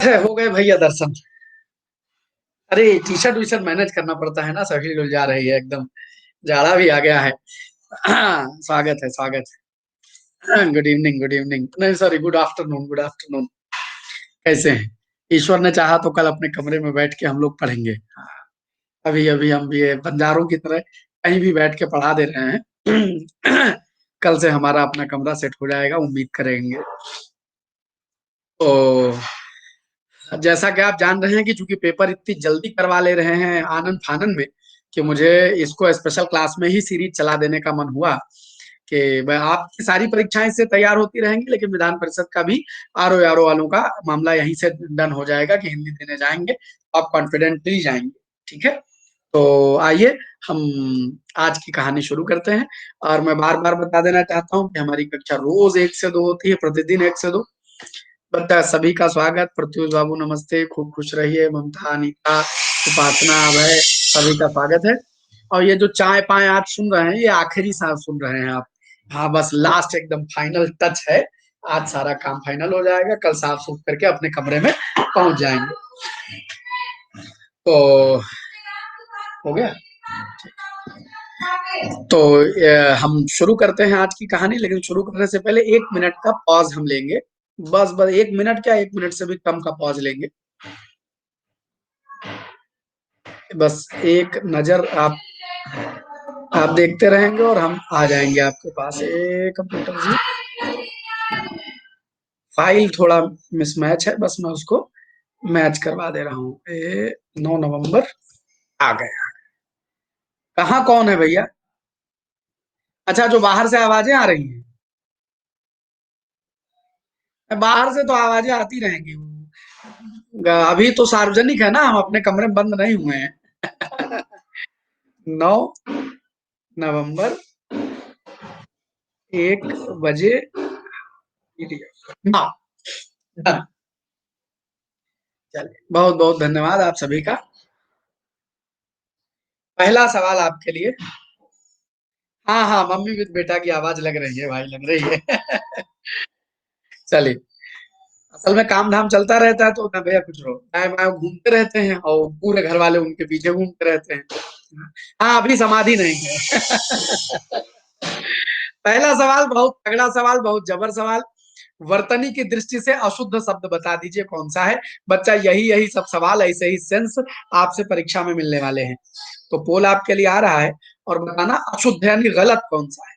हो गए भैया दर्शन। अरे T shirt V shirt manage करना पड़ता है ना, सभी लोग जा रही है एकदम। जाड़ा भी आ गया है। स्वागत है, स्वागत है। गुड इवनिंग, गुड इवनिंग, नहीं sorry, good afternoon, good afternoon. कैसे हैं? ईश्वर ने चाहा तो कल अपने कमरे में बैठ के हम लोग पढ़ेंगे। अभी अभी हम भी बंजारों की तरह कहीं भी बैठ के पढ़ा दे रहे हैं। कल से हमारा अपना कमरा सेट हो जाएगा, उम्मीद करेंगे। तो जैसा कि आप जान रहे हैं कि चूंकि पेपर इतनी जल्दी करवा ले रहे हैं आनंद फानन में, कि मुझे इसको स्पेशल क्लास में ही सीरीज चला देने का मन हुआ कि आपकी सारी परीक्षाएं इससे तैयार होती रहेंगी, लेकिन विधान परिषद का भी आरओ आरओ वालों का मामला यहीं से डन हो जाएगा कि हिंदी देने जाएंगे, आप कॉन्फिडेंटली जाएंगे। ठीक है, तो आइए हम आज की कहानी शुरू करते हैं। और मैं बार बार बता देना चाहता हूँ कि हमारी कक्षा रोज 1 से 2 होती है, प्रतिदिन 1 से 2। बता सभी का स्वागत। प्रत्युष बाबू नमस्ते, खूब खुश रहिए। ममता, अनीता, उपासना, अभय, सभी का स्वागत है। और ये जो चाय पाए आप सुन रहे हैं, ये आखिरी सांस सुन रहे हैं आप। हाँ, बस लास्ट एकदम फाइनल टच है। आज सारा काम फाइनल हो जाएगा, कल साफ सूफ करके अपने कमरे में पहुंच जाएंगे। तो हो गया। तो हम शुरू करते हैं आज की कहानी, लेकिन शुरू करने से पहले 1 मिनट का पॉज हम लेंगे। बस बस 1 मिनट, क्या 1 मिनट से भी कम का पॉज लेंगे। बस एक नजर आप देखते रहेंगे और हम आ जाएंगे आपके पास। कंप्यूटर जी, फाइल थोड़ा मिसमैच है, बस मैं उसको मैच करवा दे रहा हूँ। 9 नवंबर आ गया। कहाँ कौन है भैया? अच्छा, जो बाहर से आवाजें आ रही हैं, बाहर से तो आवाजें आती रहेंगी। अभी तो सार्वजनिक है ना, हम अपने कमरे में बंद नहीं हुए हैं। 9 नवंबर 1 बजे। हाँ, डन। चलिए, बहुत बहुत धन्यवाद आप सभी का। पहला सवाल आपके लिए। हाँ हाँ, मम्मी विद बेटा की आवाज लग रही है भाई, लग रही है। चलिए, असल में काम धाम चलता रहता है तो ना भैया कुछ रो दाएं बाएं घूमते रहते हैं और पूरे घर वाले उनके पीछे घूमते रहते हैं। हाँ, अभी समाधि नहीं है। पहला सवाल बहुत तगड़ा सवाल, बहुत जबर सवाल। वर्तनी की दृष्टि से अशुद्ध शब्द बता दीजिए कौन सा है। बच्चा, यही यही सब सवाल, ऐसे ही सेंस आपसे परीक्षा में मिलने वाले हैं। तो पोल आपके लिए आ रहा है और बताना अशुद्ध यानी गलत कौन सा है।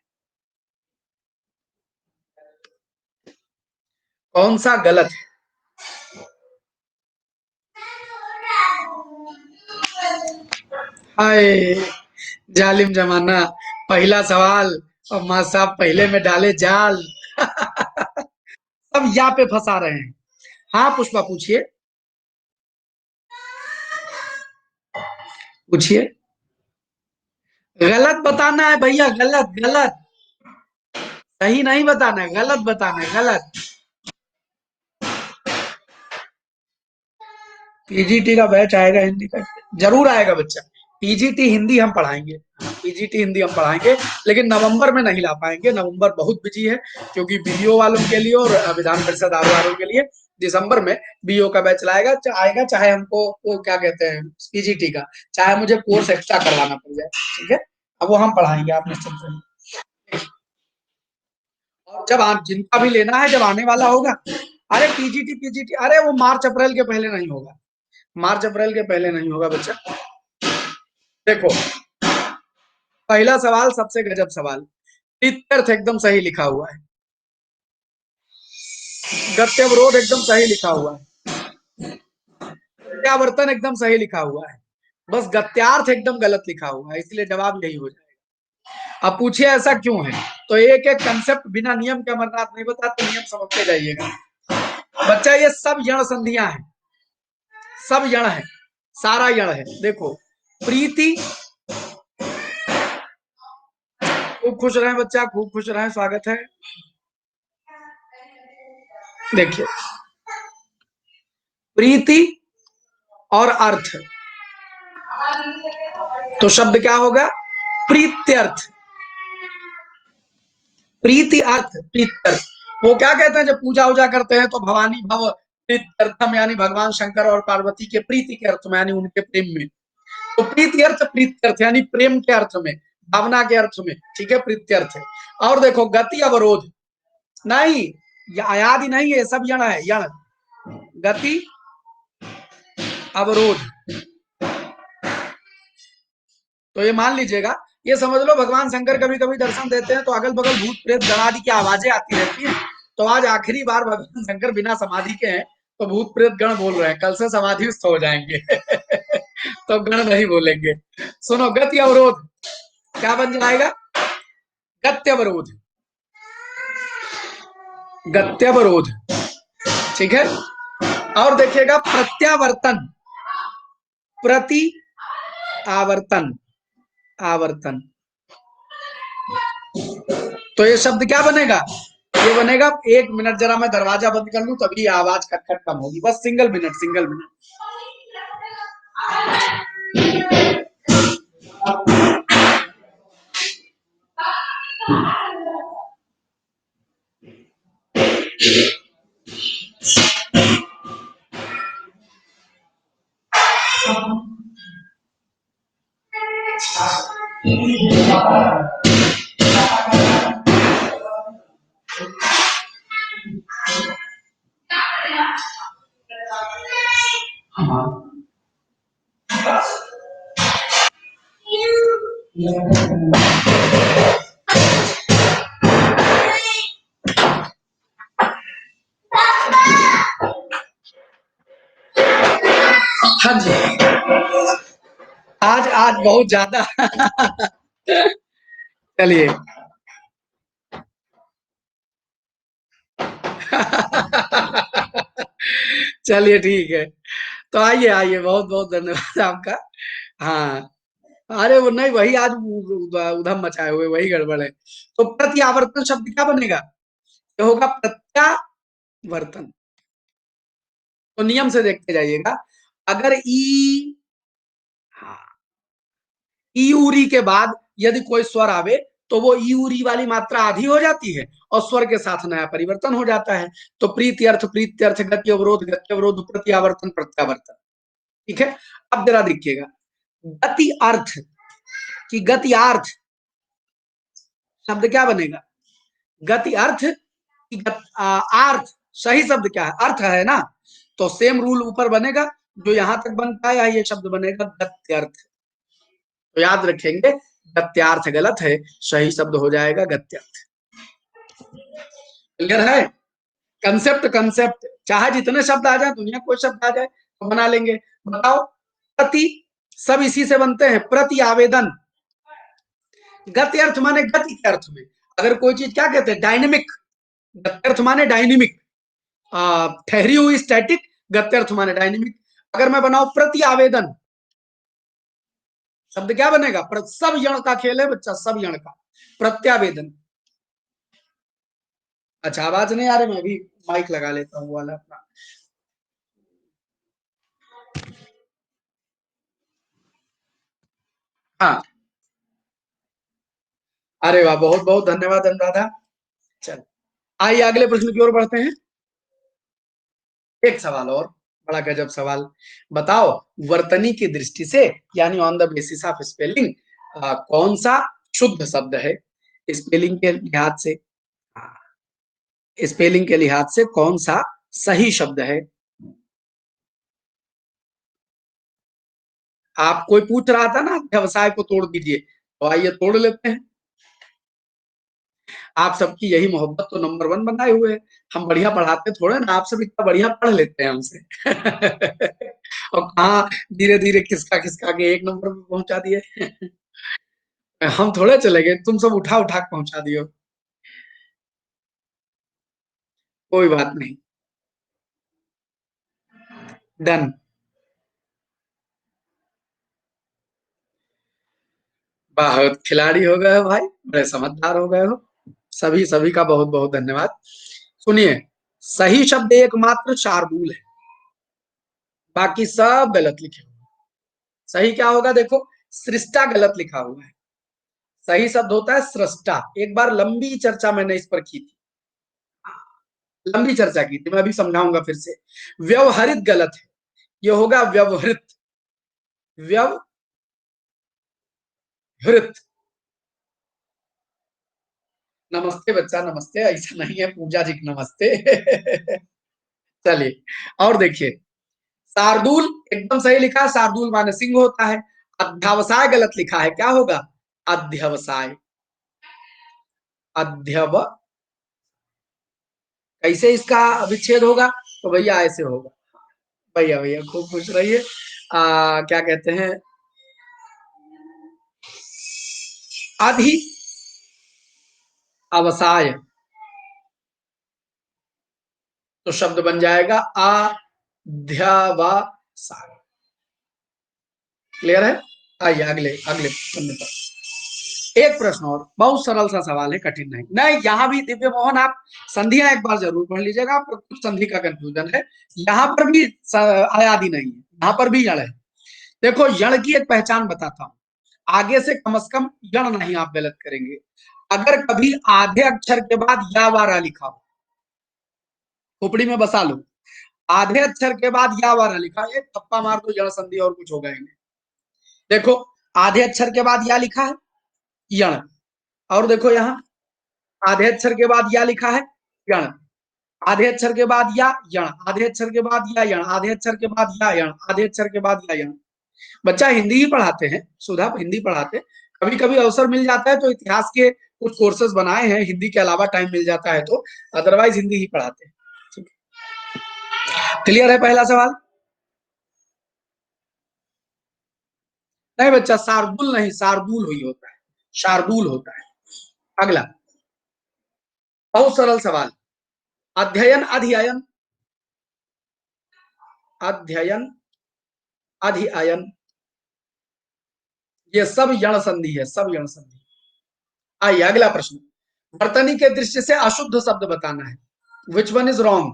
कौन सा गलत है? हाय जालिम जमाना। पहला सवाल और माँ साहब पहले में डाले जाल। सब यहाँ पे फंसा रहे हैं। हाँ पुष्पा, पूछिए, पूछिए। गलत बताना है भैया, गलत गलत। सही नहीं बताना है, गलत बताना है, गलत। पीजीटी का बैच आएगा हिंदी का? जरूर आएगा बच्चा। पीजीटी हिंदी हम पढ़ाएंगे। पीजीटी हिंदी हम पढ़ाएंगे, लेकिन नवंबर में नहीं ला पाएंगे। नवंबर बहुत बिजी है, क्योंकि बीओ वालों के लिए और विधान परिषद आर वालों के लिए दिसंबर में बीओ का बैच लाएगा आएगा, चाहे हमको वो क्या कहते हैं पीजीटी का, चाहे मुझे कोर्स एक्स्ट्रा करवाना पड़ जाए। ठीक है, अब वो हम पढ़ाएंगे, आप निश्चिंत रहिए। और जब आप जिनका भी लेना है, जब आने वाला होगा, अरे पीजीटी पीजीटी, अरे वो मार्च अप्रैल के पहले नहीं होगा। मार्च अप्रैल के पहले नहीं होगा बच्चा। देखो, पहला सवाल सबसे गजब सवाल। तीर्थ एकदम सही लिखा हुआ है। गत्यवरोध एकदम सही लिखा हुआ है। प्रत्यावर्तन एकदम सही लिखा हुआ है। बस गत्यार्थ एकदम गलत लिखा हुआ है, इसलिए जवाब यही हो जाएगा। अब पूछिए ऐसा क्यों है, तो एक एक कंसेप्ट बिना नियम के अमरनाथ नहीं बताते, नियम समझते जाइएगा। बच्चा, ये सब यण संधियां हैं, सब यण है, सारा यण है। देखो, प्रीति, खूब खुश रहे बच्चा, खूब खुश रहे, स्वागत है। देखिए, प्रीति और अर्थ, तो शब्द क्या होगा? प्रीत्यर्थ। प्रीति अर्थ, प्रीत्यर्थ। वो क्या कहते हैं, जब पूजा वूजा करते हैं तो भवानी भव प्रीत्यर्थम यानी भगवान शंकर और पार्वती के प्रीति के अर्थ में, यानी उनके प्रेम में। तो प्रीति अर्थ प्रीत्यर्थ यानी प्रेम के अर्थ में, भावना के अर्थ में, ठीक है, प्रीत्यर्थ है। और देखो गति अवरोध नहीं, आयादि नहीं है, सब यण है, यण। गति अवरोध, तो ये मान लीजिएगा, ये समझ लो भगवान शंकर कभी कभी दर्शन देते हैं तो अगल बगल भूत प्रेत गणादि की आवाजें आती रहती हैं। तो आज आखिरी बार भगवान शंकर बिना समाधि के हैं, तो भूत प्रेत गण बोल रहे हैं, कल से समाधिस्थ हो जाएंगे तो गण नहीं बोलेंगे। सुनो, गति अवरोध क्या बन जाएगा? गत्यवरोध, गत्यवरोध, ठीक है। और देखिएगा प्रत्यावर्तन, प्रति आवर्तन, आवर्तन, तो ये शब्द क्या बनेगा? ये बनेगा, एक मिनट जरा मैं दरवाजा बंद कर लूं तभी आवाज खटखट कम होगी, बस सिंगल मिनट, सिंगल मिनट। हाँ जी, आज आज बहुत ज्यादा चलिए चलिए ठीक है, तो आइए आइए, बहुत बहुत धन्यवाद आपका। हाँ, अरे वो नहीं, वही आज उधम मचाए हुए, वही गड़बड़ है। तो प्रत्यावर्तन शब्द क्या बनेगा? ये होगा प्रत्यावर्तन। तो नियम से देखते जाइएगा, अगर ई, हाँ, ईउरी के बाद यदि कोई स्वर आवे तो वो ईउरी वाली मात्रा आधी हो जाती है और स्वर के साथ नया परिवर्तन हो जाता है। तो प्रीति अर्थ, प्रीति अर्थ, गति अवरोध, गति अवरोध, प्रत्यावर्तन, प्रत्यावर्तन, ठीक है। अब जरा देखिएगा, गति अर्थ की गति अर्थ शब्द क्या बनेगा? गति अर्थ की अर्थ, सही शब्द क्या है? अर्थ है ना, तो सेम रूल ऊपर बनेगा, जो यहां तक बन पाया ये शब्द बनेगा गत्यर्थ। तो याद रखेंगे, गत्यार्थ गलत है, सही शब्द हो जाएगा गत्यर्थ। क्लियर है? कंसेप्ट, कंसेप्ट, चाहे जितने शब्द आ जाए, दुनिया कोई शब्द आ जाए तो बना लेंगे। बताओ, प्रति, सब इसी से बनते हैं, प्रति आवेदन। गति अर्थ माने गति के अर्थ में, अगर कोई चीज क्या कहते हैं? डायनेमिक। गत्यर्थ माने डायनेमिक, ठहरी हुई, स्टैटिक। गत्यर्थ माने डायनेमिक। अगर मैं बनाऊं प्रति आवेदन, शब्द क्या बनेगा? सब यण का खेल है बच्चा, सब यण का, प्रत्यावेदन। अच्छा, आवाज नहीं आ रही, मैं भी माइक लगा लेता हूँ वाला अपना। हाँ, अरे वाह, बहुत बहुत धन्यवाद अनुराधा। चल, आइए अगले प्रश्न की ओर बढ़ते हैं। एक सवाल और, बड़ा गजब सवाल। बताओ, वर्तनी की दृष्टि से, यानी on the basis of spelling, कौन सा शुद्ध शब्द है? स्पेलिंग के लिहाज से, स्पेलिंग के लिहाज से कौन सा सही शब्द है? आप, कोई पूछ रहा था ना, व्यवसाय को तोड़ दीजिए, तो आइए तोड़ लेते हैं। आप सबकी यही मोहब्बत तो नंबर वन बनाए हुए है। हम बढ़िया पढ़ाते थोड़े ना, आप सब इतना बढ़िया पढ़ लेते हैं हमसे और कहा धीरे धीरे किसका किसका के एक नंबर पे पहुंचा दिए हम थोड़े चले गए, तुम सब उठा उठा के पहुंचा दियो। कोई बात नहीं, डन। बहुत खिलाड़ी हो गए हो भाई, बड़े समझदार हो गए हो। सभी सभी का बहुत बहुत धन्यवाद। सुनिए, सही शब्द एकमात्र शार्दूल है, बाकी सब गलत लिखे हुए। सही क्या होगा? देखो, सृष्टा गलत लिखा हुआ है, सही शब्द होता है सृष्टा। एक बार लंबी चर्चा मैंने इस पर की थी। लंबी चर्चा की थी, मैं अभी समझाऊंगा फिर से। व्यवहारित गलत है, ये होगा व्यवहृत। व्यवहृत। नमस्ते बच्चा, नमस्ते, ऐसा नहीं है पूजा जी की नमस्ते। चलिए, और देखिए, शार्दूल एकदम सही लिखा है, शार्दूल माने सिंह होता है। अध्यवसाय गलत लिखा है, क्या होगा? अध्यवसाय। अध्यव, कैसे इसका विच्छेद होगा? तो भैया ऐसे होगा। भैया भैया खूब खुश रहिए। क्या कहते हैं, अधि अवसाय, तो शब्द बन जाएगा अध्यवसाय। क्लियर है? आइए अगले अगले पन्ने पर। एक प्रश्न और, बहुत सरल सा सवाल है, कठिन नहीं। नहीं, यहाँ भी दिव्य मोहन आप संधियां एक बार जरूर पढ़ लीजिएगा, आपको कुछ संधि का कंफ्यूजन है। यहाँ पर भी अयादि नहीं है, यहाँ पर भी यण है। देखो, यण की एक पहचान बताता हूं, आगे से कम यण नहीं आप गलत करेंगे। अगर कभी आधे अक्षर के बाद या वारा लिखा हो, खोपड़ी में बसा लो, आधे अक्षर के बाद या वारा लिखा, एक थप्पा मार दो, यण संधि और कुछ होगा ही नहीं। देखो, आधे अक्षर के बाद या लिखा है, यण। और देखो यहाँ, आधे अक्षर के बाद या लिखा है, यण। आधे अक्षर के बाद या यण, आधे अक्षर के बाद या यण, आधे अक्षर के बाद या यण, आधे अक्षर के बाद या यण। बच्चा हिंदी ही पढ़ाते हैं, सुधा हिंदी पढ़ाते, कभी कभी अवसर मिल जाता है तो इतिहास के कुछ कोर्सेज बनाए हैं, हिंदी के अलावा टाइम मिल जाता है तो, अदरवाइज हिंदी ही पढ़ाते हैं। क्लियर है पहला सवाल? नहीं बच्चा, शार्दुल नहीं, शार्दुल हुई होता है, शार्दुल होता है। अगला, बहुत सरल सवाल। अध्ययन अधिअयन, अध्ययन अधिअयन, ये सब यण संधि है, सब यण संधि। आइए अगला प्रश्न, वर्तनी के दृष्टि से अशुद्ध शब्द बताना है, विच वन इज रॉन्ग?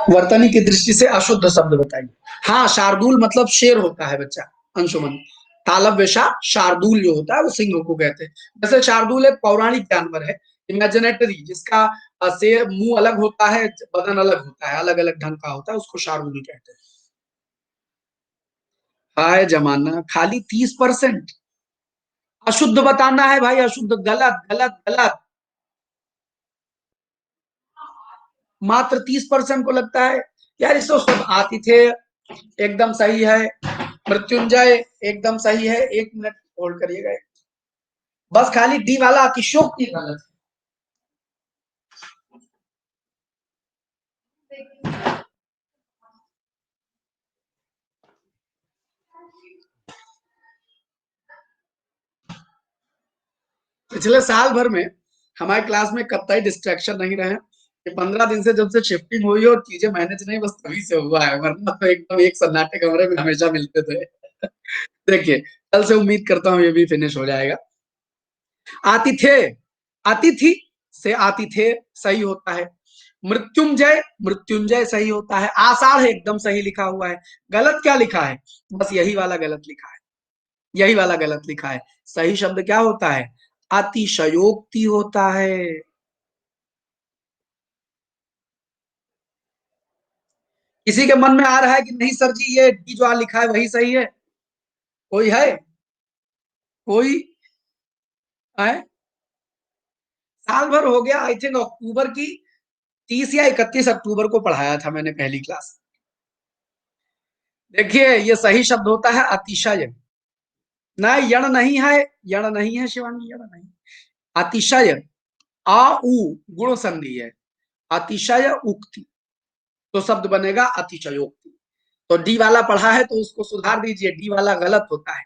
वर्तनी की दृष्टि से अशुद्ध शब्द बताइए। हाँ, शार्दुल मतलब शेर होता है बच्चा, अंशुमन। तालव्यशा शार्दुल जो होता है वो सिंह को कहते हैं। वैसे शार्दुल एक पौराणिक जानवर है, इमेजिनेटरी, जिसका से मुंह अलग होता है, बदन अलग होता है, अलग अलग ढंग का होता है, उसको शार्दुल कहते हैं। हाय जमाना, खाली 30%। अशुद्ध बताना है भाई, अशुद्ध, गलत गलत गलत। मात्र 30% को लगता है यार, इसको सब आतिथ्य एकदम सही है, मृत्युंजय एकदम सही है, 1 मिनट होल्ड करिएगा, बस खाली डी वाला अतिशोक्ति गलत है। पिछले साल भर में हमारे क्लास में कतई डिस्ट्रैक्शन नहीं रहे। ये 15 दिन से जब से शिफ्टिंग हुई और चीजें मैनेज नहीं, बस तभी से हुआ है, वरना तो एकदम एक सन्नाटे कमरे में हमेशा मिलते थे। देखिए, कल से उम्मीद करता हूँ ये भी फिनिश हो जाएगा। आतिथ्य, अतिथि से आतिथ्य सही होता है। मृत्युंजय, मृत्युंजय सही होता है। आषाढ़ एकदम सही लिखा हुआ है। गलत क्या लिखा है? बस यही वाला गलत लिखा है, यही वाला गलत लिखा है। सही शब्द क्या होता है? अतिशयोक्ति होता है। किसी के मन में आ रहा है कि नहीं सर जी, ये डी जो लिखा है वही सही है? कोई है? कोई है? साल भर हो गया, आई थिंक अक्टूबर की 30 या 31 अक्टूबर को पढ़ाया था मैंने पहली क्लास। देखिए, ये सही शब्द होता है अतिशय। ना, यण नहीं है, यण नहीं है शिवानी, यण नहीं। अतिशय, आ उ गुण संधि है, अतिशय उक्ति, तो शब्द बनेगा अतिशयोक्ति। तो डी वाला पढ़ा है तो उसको सुधार दीजिए, डी वाला गलत होता है।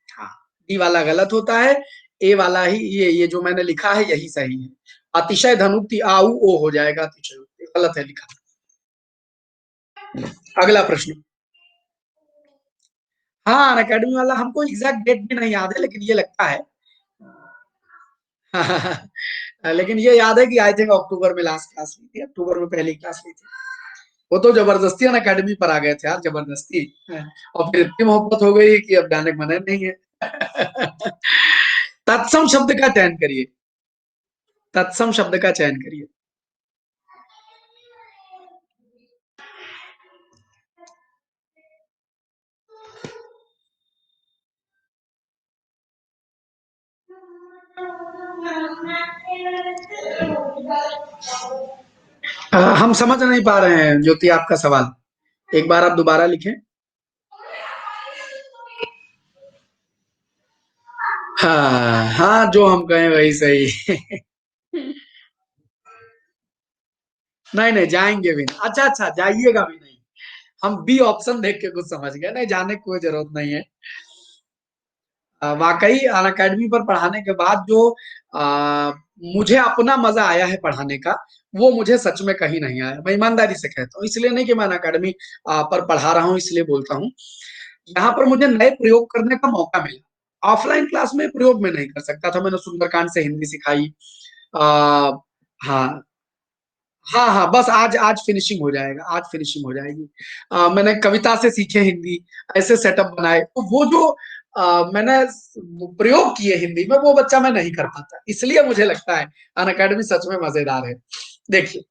हाँ, डी वाला गलत होता है, ए वाला ही, ये जो मैंने लिखा है यही सही है। अतिशय धनुक्ति आउ ओ हो जाएगा, अतिशयोक्ति गलत है लिखा। अगला प्रश्न। हाँ, अकेडमी वाला हमको एग्जैक्ट डेट भी नहीं याद है, लेकिन ये लगता है लेकिन ये याद है कि आई थिंक अक्टूबर में लास्ट क्लास ली थी, अक्टूबर में पहली क्लास ली थी। वो तो जबरदस्ती अन अकेडमी पर आ गए थे यार, जबरदस्ती। और फिर इतनी मोहब्बत हो गई कि अब जाने का मन नहीं है। तत्सम शब्द का चयन करिए। तत्सम शब्द का चयन करिए। हम समझ नहीं पा रहे हैं ज्योति आपका सवाल, एक बार आप दोबारा लिखें। हाँ हाँ, जो हम कहें वही सही। नहीं नहीं, जाएंगे भी नहीं। अच्छा अच्छा, जाइएगा भी नहीं। हम बी ऑप्शन देख के कुछ समझ गए, नहीं जाने की कोई जरूरत नहीं है। वाकई अन अकेडमी पर पढ़ाने के बाद जो आ, मुझे अपना मजा आया है पढ़ाने का, वो मुझे सच में कहीं नहीं आया। मैं ईमानदारी से कहता हूँ, इसलिए नहीं कि मैं अन अकेडमी पर पढ़ा रहा हूँ इसलिए बोलता हूँ। यहाँ पर मुझे नए प्रयोग करने का मौका मिला। ऑफलाइन क्लास में प्रयोग में नहीं कर सकता था। मैंने सुंदरकांड से हिंदी सिखाई। आ, हाँ हाँ हाँ, बस आज आज फिनिशिंग हो जाएगा, आज फिनिशिंग हो जाएगी। मैंने कविता से सीखे हिंदी, ऐसे सेटअप बनाए, तो वो जो मैंने प्रयोग किए हिंदी में, वो बच्चा मैं नहीं कर पाता। इसलिए मुझे लगता है अन अकेडमी सच में मजेदार है। देखिए,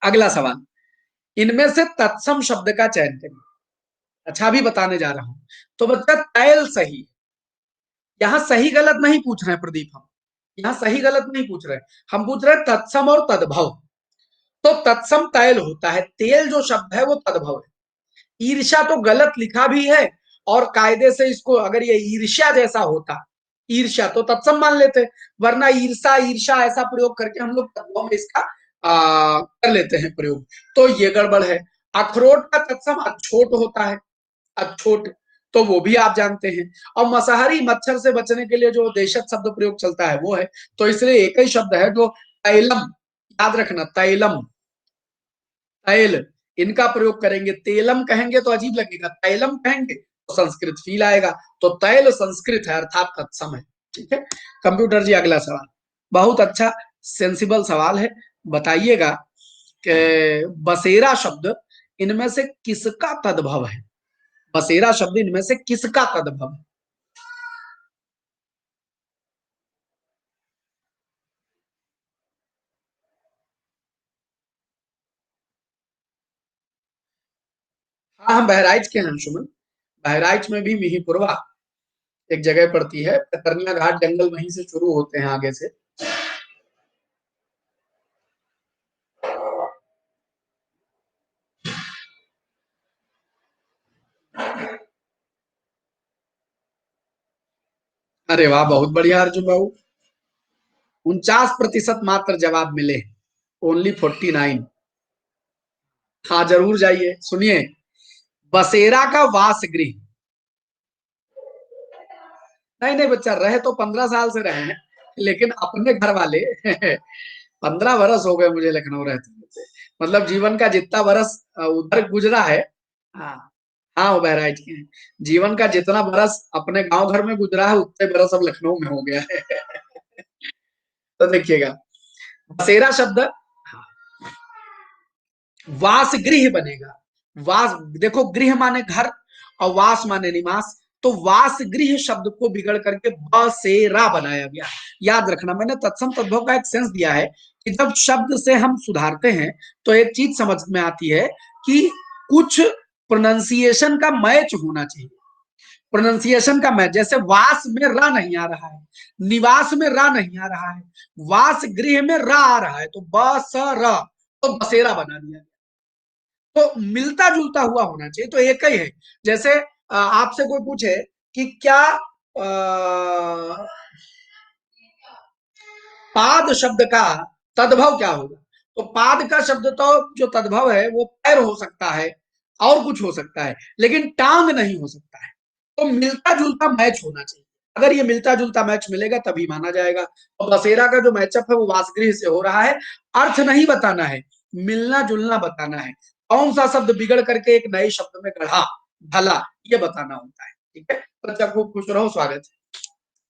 अगला सवाल, इनमें से तत्सम शब्द का चयन करिए। अच्छा, अभी बताने जा रहा हूं। तो बच्चा तैल सही, यहाँ सही गलत नहीं पूछ रहे हैं प्रदीप हम, यहाँ सही गलत नहीं पूछ रहे हैं। हम पूछ रहे हैं तत्सम और तद्भव। तो तत्सम तैल होता है, तेल जो शब्द है वो तद्भव है। ईर्ष्या तो गलत लिखा भी है, और कायदे से इसको अगर ये ईर्ष्या जैसा होता, ईर्ष्या तो तत्सम मान लेते, वरना ईर्षा ईर्षा ऐसा प्रयोग करके हम लोग तत्वों में इसका कर लेते हैं प्रयोग। तो ये गड़बड़ है। अखरोट का तत्सम अछोट होता है, अछोट, तो वो भी आप जानते हैं। और मसाहारी मच्छर से बचने के लिए जो देशज शब्द प्रयोग चलता है वो है। तो इसलिए एक ही शब्द है जो तैलम, याद रखना तैलम, तैल, इनका प्रयोग करेंगे। तेलम कहेंगे तो अजीब लगेगा, तैलम कहेंगे तो संस्कृत फील आएगा। तो तैल संस्कृत है, अर्थात तत्सम है। ठीक है। कंप्यूटर जी, अगला सवाल। बहुत अच्छा सेंसिबल सवाल है। बताइएगा कि बसेरा शब्द इनमें से किसका तद्भव है? बसेरा शब्द इनमें से किसका तद्भव है? हाँ, हम बहराइच के हैं अंशुमन। बहराइच में भी मिहीपुरवा एक जगह पड़ती है, कतरनिया घाट जंगल वहीं से शुरू होते हैं आगे से। अरे वाह, बहुत बढ़िया अर्जुन बाबू। 49% मात्र जवाब मिले, ओनली 49। हाँ जरूर जाइए, सुनिए। बसेरा का वासगृह, नहीं नहीं बच्चा, रहे तो 15 साल से रहे हैं, लेकिन अपने घर वाले 15 बरस हो गए मुझे लखनऊ रहते रहते। मतलब जीवन का जितना बरस उधर गुजरा है। हाँ हाँ, वो बहराइच के हैं। जीवन का जितना बरस अपने गांव घर में गुजरा है, उतने बरस अब लखनऊ में हो गया है। तो देखिएगा, बसेरा शब्द वासगृह बनेगा। वास, देखो गृह माने घर, और वास माने निवास। तो वासगृह शब्द को बिगड़ करके बसेरा बनाया गया। याद रखना, मैंने तत्सम तद्भव का एक सेंस दिया है कि जब शब्द से हम सुधारते हैं तो एक चीज समझ में आती है कि कुछ प्रोनाउंसिएशन का मैच होना चाहिए। प्रोनाउंसिएशन का मैच, जैसे वास में रा नहीं आ रहा है, निवास में रा नहीं आ रहा है, वास गृह में रा आ रहा है, तो बस रा, तो बसेरा बना दिया। तो मिलता जुलता हुआ होना चाहिए, तो एक ही है। जैसे आपसे कोई पूछे कि क्या पाद शब्द का तद्भव क्या होगा, तो पाद का शब्द तो जो तद्भव है वो पैर हो सकता है, और कुछ हो सकता है, लेकिन टांग नहीं हो सकता है। तो मिलता जुलता मैच होना चाहिए। अगर ये मिलता जुलता मैच मिलेगा तभी माना जाएगा। और बसेरा का जो मैचअप है वो वासगृह से हो रहा है। अर्थ नहीं बताना है, मिलना जुलना बताना है। कौन सा शब्द बिगड़ करके एक नए शब्द में गढ़ा, ढला, ये बताना होता है। ठीक है बच्चा, खूब खुश रहो, स्वागत है।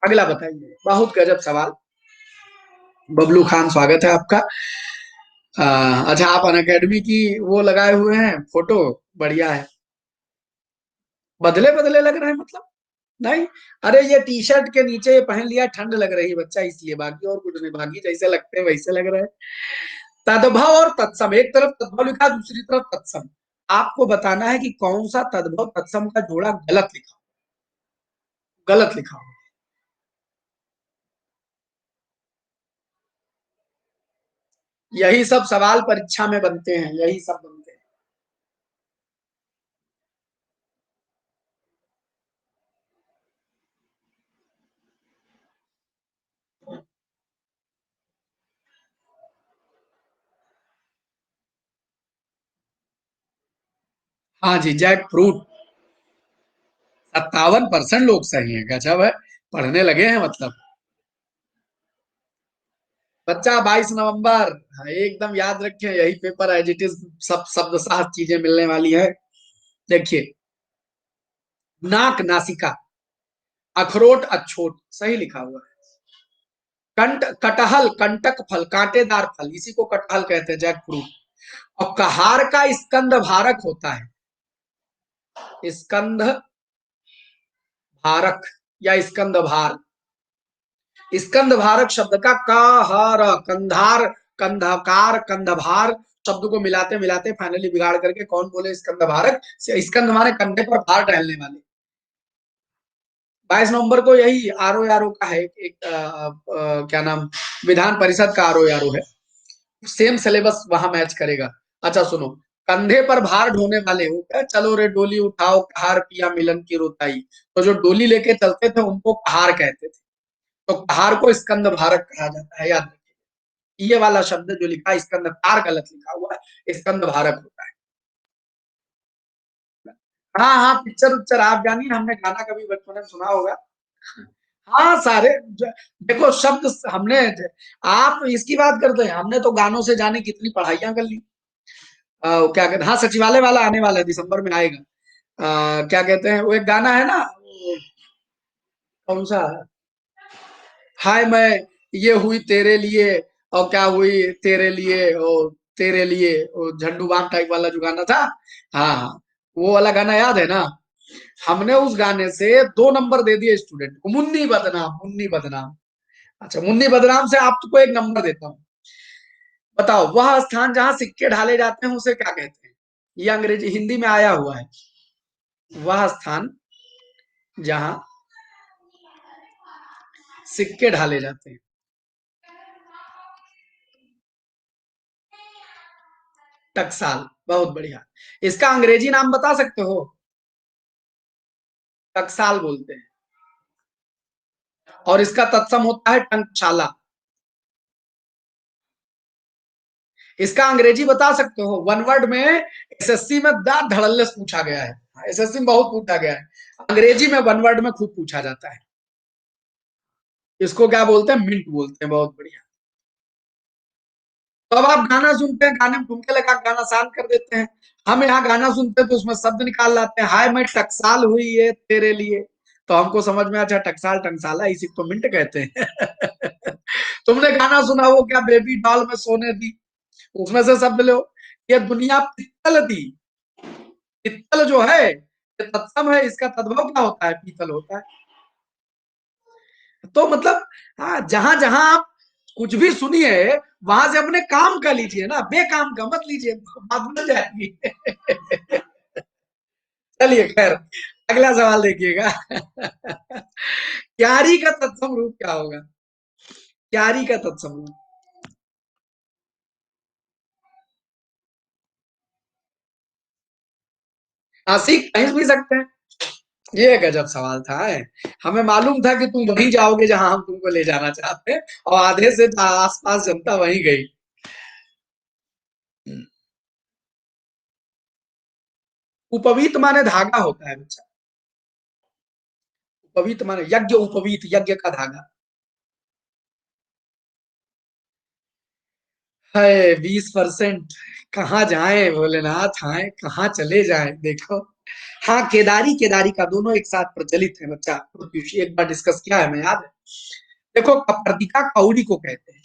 अगला बताइए, बहुत गजब सवाल। बबलू खान, स्वागत है आपका। अच्छा, आप अन अकेडमी की वो लगाए हुए हैं फोटो, बढ़िया है। बदले बदले लग रहे हैं मतलब? नहीं, अरे ये टी शर्ट के नीचे ये पहन लिया, ठंड लग रही है बच्चा इसलिए, बाकी और कुछ नहीं, बाकी जैसे लगते हैं वैसे लग रहा है। तद्भव और तत्सम, एक तरफ तद्भव लिखा, दूसरी तरफ तत्सम। आपको बताना है कि कौन सा तद्भव तत्सम का जोड़ा गलत लिखा, गलत लिखा हो। यही सब सवाल परीक्षा में बनते हैं, यही सब बनते हैं। हाँ जी, जैक फ्रूट। 57% लोग सही हैं, गजब है। पढ़ने लगे हैं मतलब। बच्चा 22 नवंबर, हाँ, एकदम याद रखें, यही पेपर एज इट इज, सब शब्द साथ चीजें मिलने वाली है। देखिए, नाक नासिका, अखरोट अछोट, सही लिखा हुआ है। कंट कटहल, कंटक फल, कांटेदार फल, इसी को कटहल कहते हैं, जैक फ्रूट। और कहार का स्कंद भारक होता है, स्कंद भारक या स्कंद भार। स्कंद भारक शब्द का कहर, कंधार, कंधकार, कंधभार शब्द को मिलाते मिलाते फाइनली बिगाड़ करके कौन बोले स्कंद भारक, स्कंद माने कंधे पर भार डालने वाले। 22 नवंबर को यही आर ओ का है, एक क्या नाम, विधान परिषद का आर ओ है। सेम सिलेबस वहां मैच करेगा। अच्छा सुनो, कंधे पर भार ढोने वाले हो क्या, चलो रे डोली उठाओ, कहार पिया मिलन की रोताई। तो जो डोली लेके चलते थे उनको कहार कहते थे। तो कहार को स्कंद भारक कहा जाता है, याद रखिए। ये वाला शब्द जो लिखा है स्कंद कार गलत लिखा हुआ है, स्कंद भारक होता है। हाँ हाँ, पिक्चर उच्चर आप जानिए, हमने गाना कभी बचपन में सुना होगा। हाँ सारे देखो शब्द हमने, आप इसकी बात करते हैं, हमने तो गानों से जाने कितनी पढ़ाइयां कर ली। क्या कहते हैं, हाँ सचिवालय वाला आने वाला है, दिसंबर में आएगा। क्या कहते हैं, वो एक गाना है ना, कौन सा, हाय मैं ये हुई तेरे लिए, और क्या हुई तेरे लिए, और तेरे लिए, वो झंडू बाम टाइप वाला जो गाना था। हाँ हाँ, वो वाला गाना याद है ना। हमने उस गाने से 2 नंबर दे दिए स्टूडेंट को, मुन्नी बदनाम, मुन्नी बदनाम। अच्छा, मुन्नी बदनाम से आपको एक नंबर देता हूँ। बताओ, वह स्थान जहां सिक्के ढाले जाते हैं उसे क्या कहते हैं। ये अंग्रेजी हिंदी में आया हुआ है। वह स्थान जहां सिक्के ढाले जाते हैं। टकसाल, बहुत बढ़िया। इसका अंग्रेजी नाम बता सकते हो। टकसाल बोलते हैं। और इसका तत्सम होता है टंकशाला। इसका अंग्रेजी बता सकते हो, वन वर्ड में एसएससी में दांत धड़ल्ले से पूछा गया है। एसएससी में बहुत पूछा गया है, अंग्रेजी में वन वर्ड में खूब पूछा जाता है। इसको क्या बोलते हैं, मिंट बोलते हैं, बहुत बढ़िया। तो अब आप गाना सुनते हैं, गाने में ठुमके लगा के गाना शांत कर देते हैं। हम यहाँ गाना सुनते हैं तो उसमें शब्द निकाल लाते हैं, हाय मैं टकसाल हुई है तेरे लिए। तो हमको समझ में, अच्छा टकसाल टंकसाला, इसी को मिंट कहते हैं। तुमने गाना सुना वो क्या, बेबी डॉल में सोने दी, उसमें से शब्द लो, ये दुनिया पित्तल दी। पित्तल जो है ये तत्सम है, इसका तद्भव क्या होता है, पीतल होता है। तो मतलब, हाँ, जहां जहां आप कुछ भी सुनिए, वहां से अपने काम का लीजिए ना, बेकाम का मत लीजिए, बात बन जाएगी। चलिए खैर, अगला सवाल देखिएगा। क्यारी का तत्सम रूप क्या होगा। क्यारी का तत्सम रूप, हाँ सीख कहीं भी सकते हैं। ये गजब सवाल था है। हमें मालूम था कि तुम वहीं जाओगे जहां हम तुमको ले जाना चाहते हैं, और आधे से आसपास जनता वहीं गई। उपवीत माने धागा होता है बच्चा। उपवीत माने यज्ञ, उपवीत यज्ञ का धागा है। 20%, कहाँ जाए भोलेनाथ, आए कहाँ चले जाए देखो। हाँ, केदारी केदारी का दोनों एक साथ प्रचलित है बच्चा, पृथ्वी एक बार डिस्कस किया है, मैं याद है। देखो, कपर्दिका कौड़ी को कहते हैं।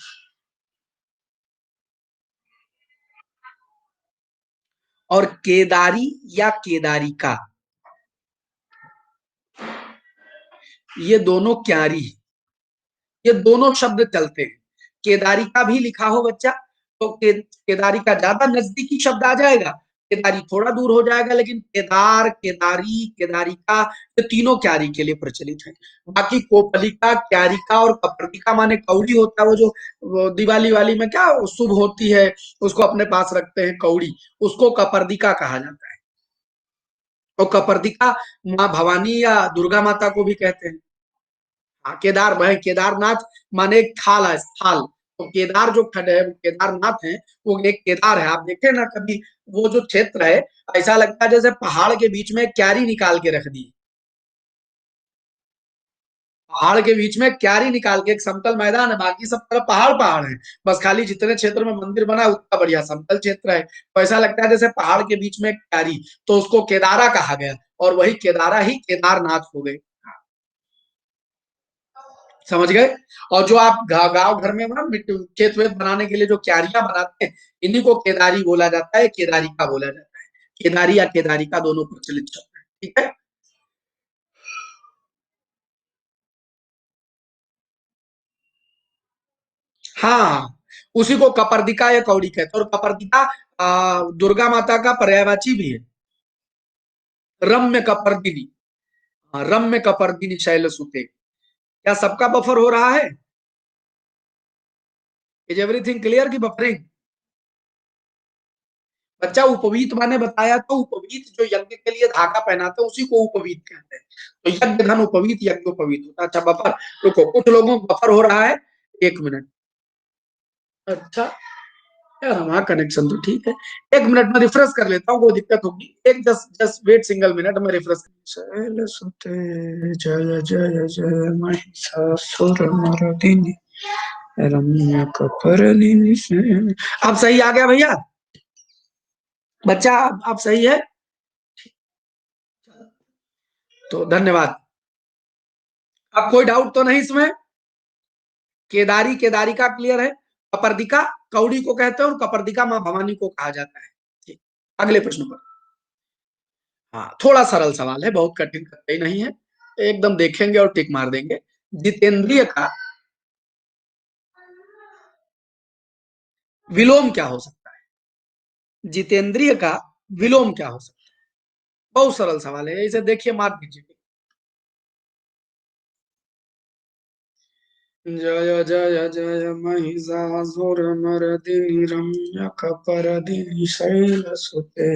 और केदारी या केदारी का, ये दोनों क्यारी है, ये दोनों शब्द चलते हैं। केदारी का भी लिखा हो बच्चा तो केदारी का ज्यादा नजदीकी शब्द आ जाएगा, केदारी थोड़ा दूर हो जाएगा, लेकिन केदार, केदारी, केदारिका, ये तीनों क्यारी के लिए प्रचलित है। बाकी कोपलिका, क्यारिका और कपर्दिका माने कौड़ी होता है, वो दिवाली वाली में क्या शुभ होती है, उसको अपने पास रखते हैं कौड़ी, उसको कपर्दिका कहा जाता है। और कपर्दिका माँ भवानी या दुर्गा माता को भी कहते हैं। हाँ, केदार भाई, केदारनाथ माने एक थाल है, थाल। तो केदार जो खड है, वो केदारनाथ है, वो एक केदार है। आप देखे ना कभी वो जो क्षेत्र है, ऐसा लगता है जैसे पहाड़ के बीच में एक क्यारी निकाल के रख दी। पहाड़ के बीच में क्यारी निकाल के, एक समतल मैदान है, बाकी सब तरफ पहाड़ पहाड़ है, बस खाली जितने क्षेत्र में मंदिर बना है उतना बढ़िया समतल क्षेत्र है, तो ऐसा लगता है जैसे पहाड़ के बीच में एक क्यारी, तो उसको केदारा कहा गया, और वही केदारा ही केदारनाथ हो गए। समझ गए। और जो आप गांव घर में ना खेत वेत बनाने के लिए जो क्यारियां बनाते हैं, इन्हीं को केदारी बोला जाता है, केदारी का बोला जाता है। केदारी या केदारी का दोनों प्रचलित शब्द है, ठीक है। हाँ, उसी को कपर्दिका या कौड़ी कहते हैं, और कपर्दिका दुर्गा माता का पर्यायवाची भी है। रम्य कपर्दिनी। हाँ, रम्य कपर्दिनी शैल सुते। क्या सबका बफर हो रहा है? इज एवरीथिंग क्लियर की बफरिंग? बच्चा उपवीत मैंने बताया, तो उपवीत जो यज्ञ के लिए धागा पहनाते हैं उसी को उपवीत कहते हैं। तो यज्ञ धन उपवीत, यज्ञ उपवीत होता है। अच्छा बफर, रुको, कुछ लोगों को बफर हो रहा है। 1 मिनट। अच्छा, यार हमारा कनेक्शन तो ठीक है। 1 मिनट में रिफ्रेश कर लेता हूँ, कोई दिक्कत होगी, एक just just wait, single minute में रिफ्रेश। शैल सुते जय जय जय महिषासुर मर्दिनी रम्य कपर्दिनी शैल। अब सही आ गया भैया? बच्चा अब सही है? तो धन्यवाद। अब कोई डाउट तो नहीं इसमें? केदारी, केदारी का क्लियर है। कपर्दिका कौड़ी को कहते हैं, और कपर्दिका माँ भवानी को कहा जाता है। ठीक, अगले प्रश्न पर। हाँ, थोड़ा सरल सवाल है, बहुत कठिन कतई नहीं है, एकदम देखेंगे और टिक मार देंगे। जितेंद्रिय का विलोम क्या हो सकता है? जितेंद्रिय का विलोम क्या हो सकता है? बहुत सरल सवाल है, इसे देखिए, मार दीजिए। जय जय जय महिषासुर मर्दिनी रम्य कपर्दिनी शैल सुते।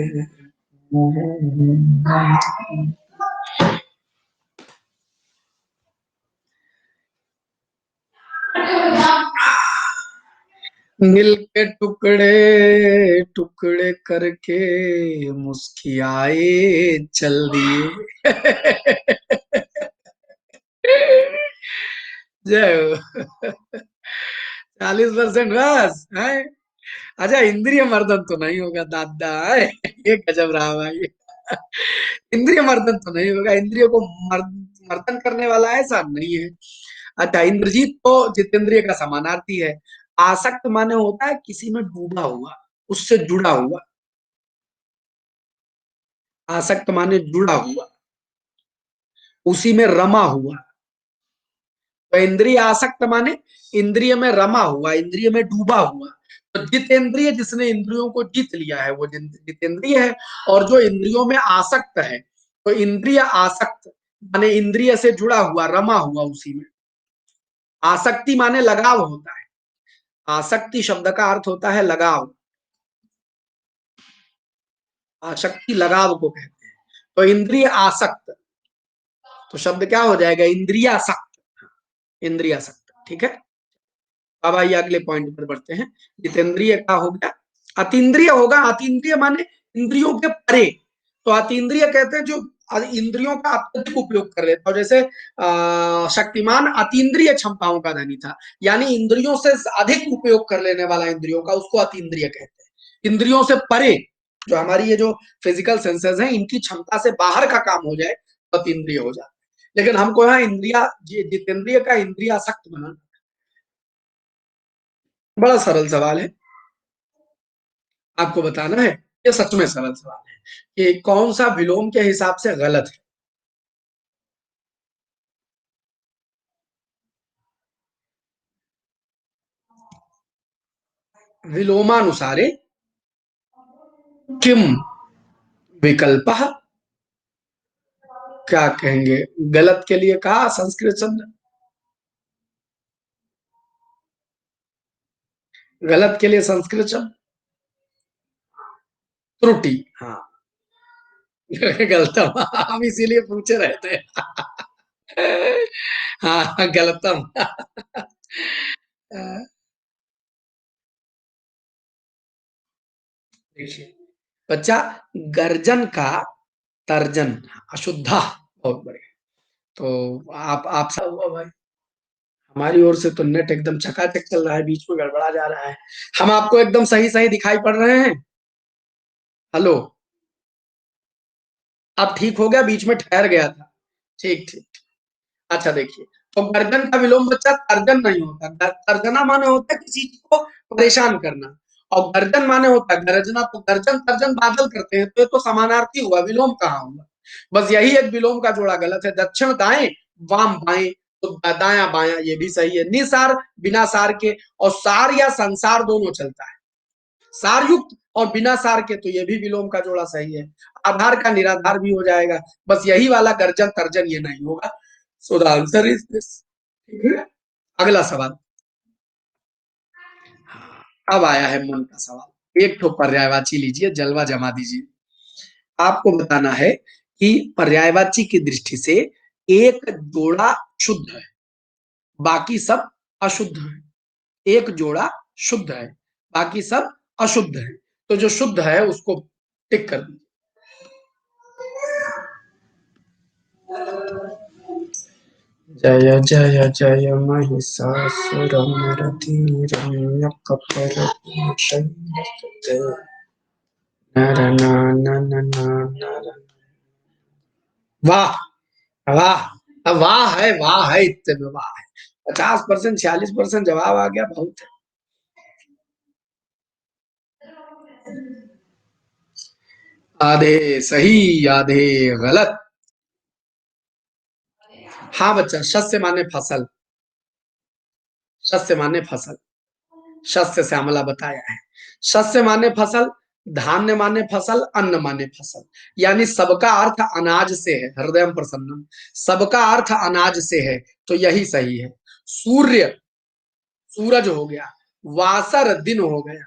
दिल के टुकड़े टुकड़े करके मुस्कियाए चल दिए। जय हो। 40% बस है। अच्छा, इंद्रिय मर्दन तो नहीं होगा दादा है। ये गजब रहा भाई। इंद्रिय मर्दन तो नहीं होगा, इंद्रियों को मर्दन करने वाला ऐसा नहीं है। अच्छा, इंद्रजीत तो जितेंद्रिय का समानार्थी है। आसक्त माने होता है किसी में डूबा हुआ, उससे जुड़ा हुआ। आसक्त माने जुड़ा हुआ, उसी में रमा हुआ। तो इंद्रिय आसक्त माने इंद्रिय में रमा हुआ, इंद्रिय में डूबा हुआ। तो जितेंद्रिय जिसने इंद्रियों को जीत लिया है वो जितेंद्रिय है। और जो इंद्रियों में आसक्त है, तो इंद्रिय आसक्त माने इंद्रिय से जुड़ा हुआ, रमा हुआ उसी में। आसक्ति माने लगाव होता है। आसक्ति शब्द का अर्थ होता है लगाव। आसक्ति लगाव को कहते हैं। तो इंद्रिय आसक्त, तो शब्द क्या हो जाएगा? इंद्रियासक्त। इंद्रियासक्त, ठीक है। अब आइए अगले पॉइंट पर बढ़ते हैं। जितेंद्रिय का हो गया। अतीन्द्रिय होगा, अतीन्द्रिय माने इंद्रियों के परे। तो अतीन्द्रिय कहते हैं जो इंद्रियों का अत्यधिक उपयोग कर लेता है, जैसे शक्तिमान अतीन्द्रिय क्षमताओं का धनी था, यानी इंद्रियों से अधिक उपयोग कर लेने वाला इंद्रियों का, उसको अतीन्द्रिय कहते हैं। इंद्रियों से परे जो हमारी ये जो फिजिकल सेंसेस हैं, इनकी क्षमता से बाहर का काम हो जाए तो अतीन्द्रिय हो जाता है। लेकिन हमको यहाँ इंद्रिया, जितेंद्रिय का इंद्रियासक्त बना। बड़ा सरल सवाल है, आपको बताना है। ये सच में सरल सवाल है कि कौन सा विलोम के हिसाब से गलत है। विलोमानुसारे किम विकल्पः, क्या कहेंगे? गलत के लिए कहा संस्कृत शब्द, गलत के लिए संस्कृत शब्द त्रुटि। हाँ गलतम, हम इसीलिए पूछ रहे थे। हाँ गलतम। देखिए बच्चा, गर्जन का तर्जन अशुद्धा, बहुत बढ़िया। तो आप सब हुआ भाई, हमारी ओर से तो नेट एकदम चकाचक चल रहा है, बीच में गड़बड़ा जा रहा है। हम आपको एकदम सही सही दिखाई पड़ रहे हैं? हेलो, अब ठीक हो गया? बीच में ठहर गया था। ठीक ठीक। अच्छा देखिए, तो गर्जन का विलोम बच्चा तर्जन नहीं होता। तर्जना माने होता है किसी चीज को परेशान करना, और गर्जन माने होता है गरजना। तो गर्जन तर्जन बादल करते हैं, तो ये तो समानार्थी हुआ, विलोम कहाँ हुआ? बस यही एक विलोम का जोड़ा गलत है। दक्षिण दाएं, वाम बाएं, तो दाया बाया ये भी सही है। निसार बिना सार के, और सार या संसार दोनों चलता है। सार युक्त और बिना सार के, तो ये भी विलोम का जोड़ा सही है। आधार का निराधार भी हो जाएगा। बस यही वाला गर्जन तर्जन ये नहीं होगा। So the answer is this. ठीक है, अगला सवाल। अब आया है मन का सवाल। एक तो पर्यायवाची लीजिए, जलवा जमा दीजिए। आपको बताना है कि पर्यायवाची की दृष्टि से एक जोड़ा शुद्ध है, बाकी सब अशुद्ध है। एक जोड़ा शुद्ध है, बाकी सब अशुद्ध है। तो जो शुद्ध है उसको टिक कर दीजिए। जय जय जय महिषासुरमर्दिनीरम्यकपरपूषणस्तुते। नर नर नर नर। वाह वाह, वाह है, वाह है, इतने में वाह है। 50%, 46% जवाब आ गया, बहुत है। आधे सही, आधे गलत। हाँ बच्चा, शस्य माने फसल, शस्य माने फसल, शस्य श्यामला बताया है। शस्य माने फसल, धान्य माने फसल, अन्न माने फसल। यानी सबका अर्थ अनाज से है। हृदय प्रसन्नम, सबका अर्थ अनाज से है, तो यही सही है। सूर्य, सूरज हो गया। वासर दिन हो गया,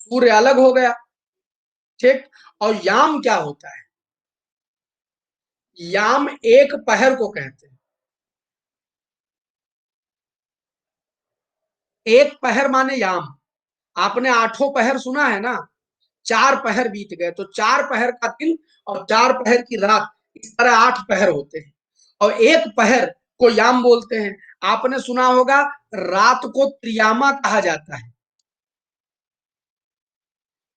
सूर्य अलग हो गया। ठीक। और याम क्या होता है? याम एक पहर को कहते हैं। एक पहर माने याम। आपने आठों पहर सुना है ना? 4 पहर बीत गए, तो 4 पहर का दिन और 4 पहर की रात, इस तरह 8 पहर होते हैं। और एक पहर को याम बोलते हैं। आपने सुना होगा, रात को त्रियामा कहा जाता है।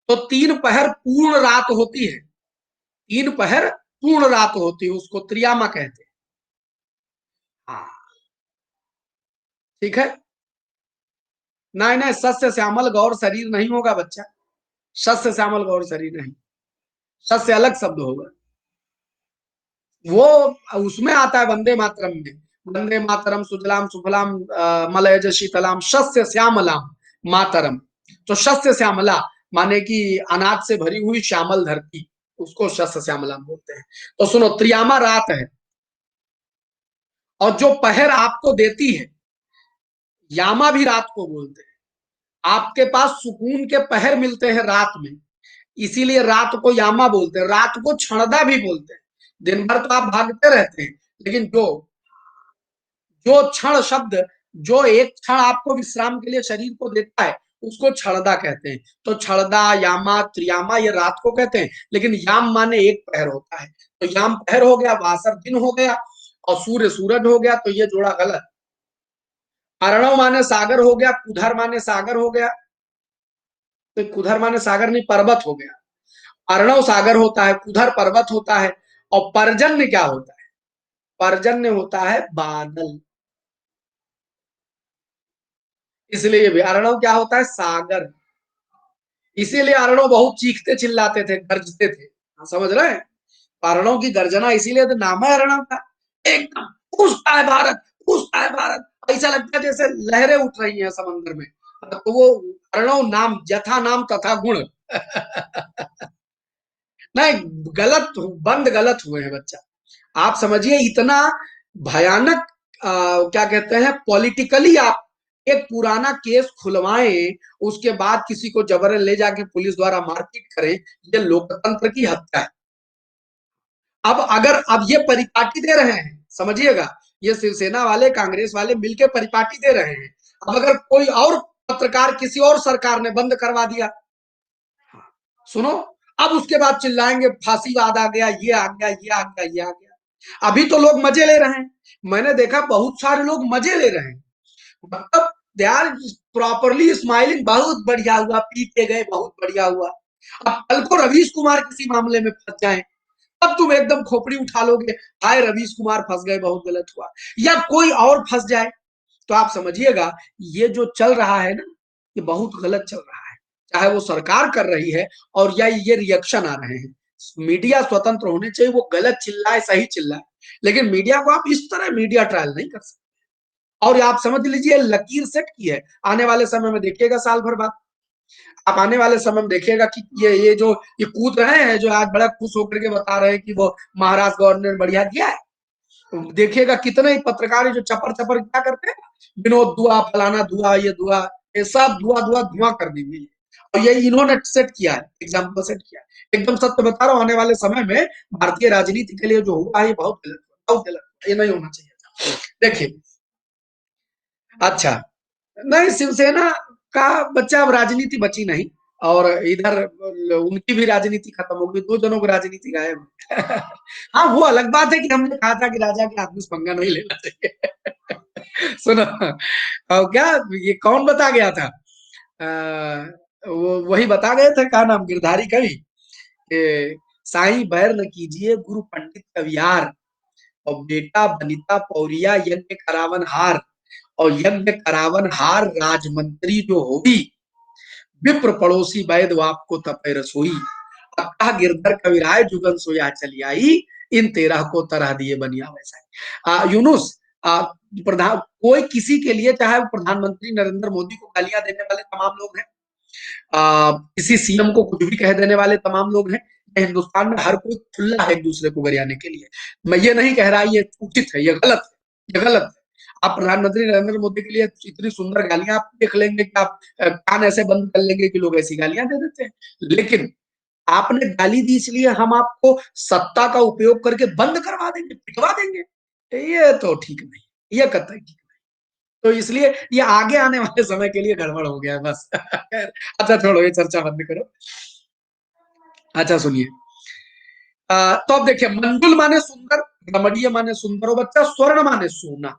तो 3 पहर पूर्ण रात होती है, 3 पहर पूर्ण रात होती है, उसको त्रियामा कहते हैं। हाँ ठीक है। नहीं नहीं, सस्य श्यामल गौर शरीर नहीं होगा बच्चा, सस्य श्यामल गौर शरीर नहीं, सस्य अलग शब्द होगा। वो उसमें आता है वंदे मातरम में। वंदे मातरम सुजलाम सुफलाम मलयज शीतलाम शस्य श्यामलाम मातरम। तो शस्य श्यामला माने कि अनाज से भरी हुई श्यामल धरती, उसको शस्य श्यामला बोलते हैं। तो सुनो, त्रियामा रात है, और जो पहर आपको देती है, यामा भी रात को बोलते हैं। आपके पास सुकून के पहर मिलते हैं रात में, इसीलिए रात को यामा बोलते हैं। रात को क्षणदा भी बोलते हैं। दिन भर तो आप भागते रहते हैं, लेकिन जो जो क्षण शब्द, जो एक क्षण आपको विश्राम के लिए शरीर को देता है, उसको क्षणदा कहते हैं। तो क्षणदा, यामा, त्रियामा ये रात को कहते हैं। लेकिन याम माने एक पहर होता है। तो याम पहर हो गया, वासर दिन हो गया, और सूर्य सूरज हो गया, तो ये जोड़ा गलत। अर्णव माने सागर हो गया, कुधर माने सागर हो गया। तो कुधर माने सागर नहीं, पर्वत हो गया। अर्णव सागर होता है, कुधर पर्वत होता है। और पर्जन्य क्या होता है? पर्जन्य होता है बादल। इसलिए भी अर्णव क्या होता है? सागर। इसीलिए अर्णव बहुत चीखते चिल्लाते थे, गरजते थे। हाँ, समझ रहे हैं? अर्णव की गर्जना इसीलिए तो नाम है अर्णव का। एकदम पूछता है भारत, पूछता है भारत, ऐसा लगता है जैसे लहरें उठ रही हैं समंदर में। तो वो अर्णव नाम, यथा नाम तथा गुण। नहीं, गलत बंद गलत हुए हैं बच्चा। आप समझिए इतना भयानक, क्या कहते हैं, पॉलिटिकली आप एक पुराना केस खुलवाएं, उसके बाद किसी को जबरन ले जाके पुलिस द्वारा मारपीट करें, ये लोकतंत्र की हत्या है। अब अगर अब ये परिपाटी दे रहे हैं, समझिएगा, ये शिवसेना वाले कांग्रेस वाले मिलके परिपाटी दे रहे हैं। अब अगर कोई और पत्रकार किसी और सरकार ने बंद करवा दिया, सुनो, अब उसके बाद चिल्लाएंगे फांसीवाद आ गया, ये आ गया, ये आ गया, ये आ गया। अभी तो लोग मजे ले रहे हैं। मैंने देखा बहुत सारे लोग मजे ले रहे हैं, मतलब दे आर प्रॉपरली स्माइलिंग, बहुत बढ़िया हुआ, पी के गए, बहुत बढ़िया हुआ। अब कल को रवीश कुमार किसी मामले में फंस जाए, तब तुम एकदम खोपड़ी उठा लोगे, हाय रवीश कुमार फंस गए, बहुत गलत हुआ। या कोई और फंस जाए, तो आप समझिएगा ये जो चल रहा है ना, ये बहुत गलत चल रहा है। चाहे वो सरकार कर रही है और या ये रिएक्शन आ रहे हैं। मीडिया स्वतंत्र होने चाहिए, वो गलत चिल्लाए सही चिल्लाए, लेकिन मीडिया को आप इस तरह मीडिया ट्रायल नहीं कर सकते। और आप समझ लीजिए लकीर सेट की है, आने वाले समय में देखिएगा, साल भर बाद आप आने वाले समय में देखिएगा कि ये जो ये कूद रहे हैं, जो आज बड़ा खुश होकर के बता रहे हैं कि वो महाराष्ट्र गवर्नमेंट बढ़िया किया है, तो देखिएगा कितने ही पत्रकार जो चपर चपर क्या करते हैं, विनोद दुआ, फलाना दुआ, ये दुआ, ये सब दुआ दुआ धुआं कर देंगे। और ये इन्होंने सेट किया है, एग्जाम्पल सेट किया है। एकदम सत्य बता रहा हूँ, आने वाले समय में भारतीय राजनीति के लिए जो हुआ है ये बहुत गलत, बहुत गलत, ये नहीं होना चाहिए था। देखिए, अच्छा, नहीं, शिवसेना का बच्चा अब राजनीति बची नहीं, और इधर उनकी भी राजनीति खत्म हो गई, दो जनों की राजनीति गायब। हाँ, वो अलग बात है कि हमने कहा था कि राजा के आदमी से पंगा नहीं लेना चाहिए। सुनो, और क्या, ये कौन बता गया था, वो वही बता गए थे, क्या नाम, गिरधारी कवि के, साईं बैर न कीजिए गुरु पंडित कवियार, और बेटा बनिता पौरिया यज्ञ करावन हार, और यज्ञ करावन हार राजमंत्री जो होगी, विप्र पड़ोसी वैद वाप को तपे रसोई, अक्का गिरधर कविराय जुगन सोया चली आई, इन 13 को तरह दिए बनिया वैसा। यूनुस, प्रधान कोई किसी के लिए, चाहे वो प्रधानमंत्री नरेंद्र मोदी को गालियां देने वाले तमाम लोग हैं, किसी सीएम को कुछ भी कह देने वाले तमाम लोग हैं, हिंदुस्तान में हर कोई खुला है एक दूसरे को गरियाने के लिए। मैं ये नहीं कह रहा ये उचित है, ये गलत है, ये गलत है। आप प्रधानमंत्री नरेंद्र मोदी के लिए इतनी सुंदर गालियां आप देख लेंगे कि आप कान ऐसे बंद कर लेंगे कि लोग ऐसी गालियां दे देते हैं। लेकिन आपने गाली दी इसलिए हम आपको सत्ता का उपयोग करके बंद करवा देंगे, पिटवा देंगे, ये तो ठीक नहीं, ये कतई ठीक। तो इसलिए ये आगे आने वाले समय के लिए गड़बड़ हो गया है बस। अच्छा छोड़ो, ये चर्चा बंद करो। अच्छा सुनिए, तो अब देखिए, मंजुल माने सुंदर, रमणीय माने सुंदर हो बच्चा, स्वर्ण माने सोना,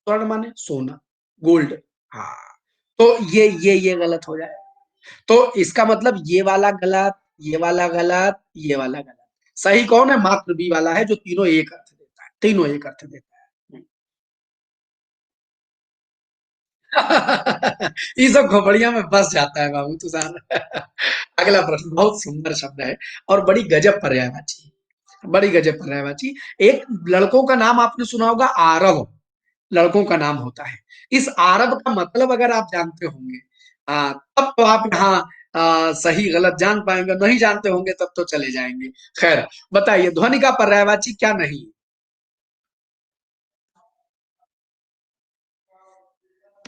स्वर्ण माने सोना, गोल्ड। हाँ, तो ये गलत हो जाए, तो इसका मतलब ये वाला गलत, ये वाला गलत, ये वाला गलत। सही कौन है, मात्र बी वाला है, जो तीनों एक अर्थ देता है, तीनों एक अर्थ देता है। ये सब खोपड़िया में बस जाता है बाबू तुषार। अगला प्रश्न बहुत सुंदर शब्द है, और बड़ी गजब पर्यायवाची, बड़ी गजब पर्यायवाची। एक लड़कों का नाम आपने सुना होगा, आरव, लड़कों का नाम होता है। इस आरव का मतलब अगर आप जानते होंगे, तब तो आप यहाँ सही गलत जान पाएंगे, नहीं जानते होंगे तब तो चले जाएंगे। खैर, बताइए ध्वनि का पर्यायवाची क्या नहीं।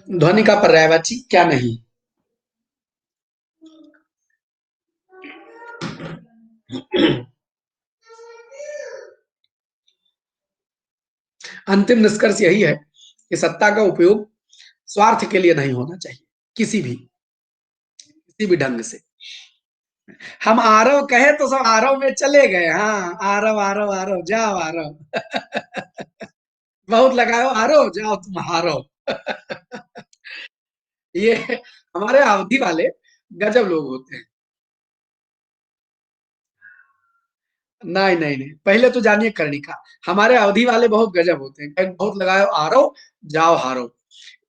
ध्वनि का पर्यायवाची क्या नहीं। अंतिम निष्कर्ष यही है कि सत्ता का उपयोग स्वार्थ के लिए नहीं होना चाहिए, किसी भी ढंग से। हम आरव कहे तो सब आरव में चले गए, हाँ, आरव आरव आरव, जाओ आरव। बहुत लगाओ आरव, जाओ तुम हारो। ये हमारे अवधि वाले गजब लोग होते हैं। नहीं नहीं नहीं, पहले तो जानिए कर्णिका, हमारे अवधि वाले बहुत गजब होते हैं, कहीं बहुत लगाओ आरो, जाओ हारो।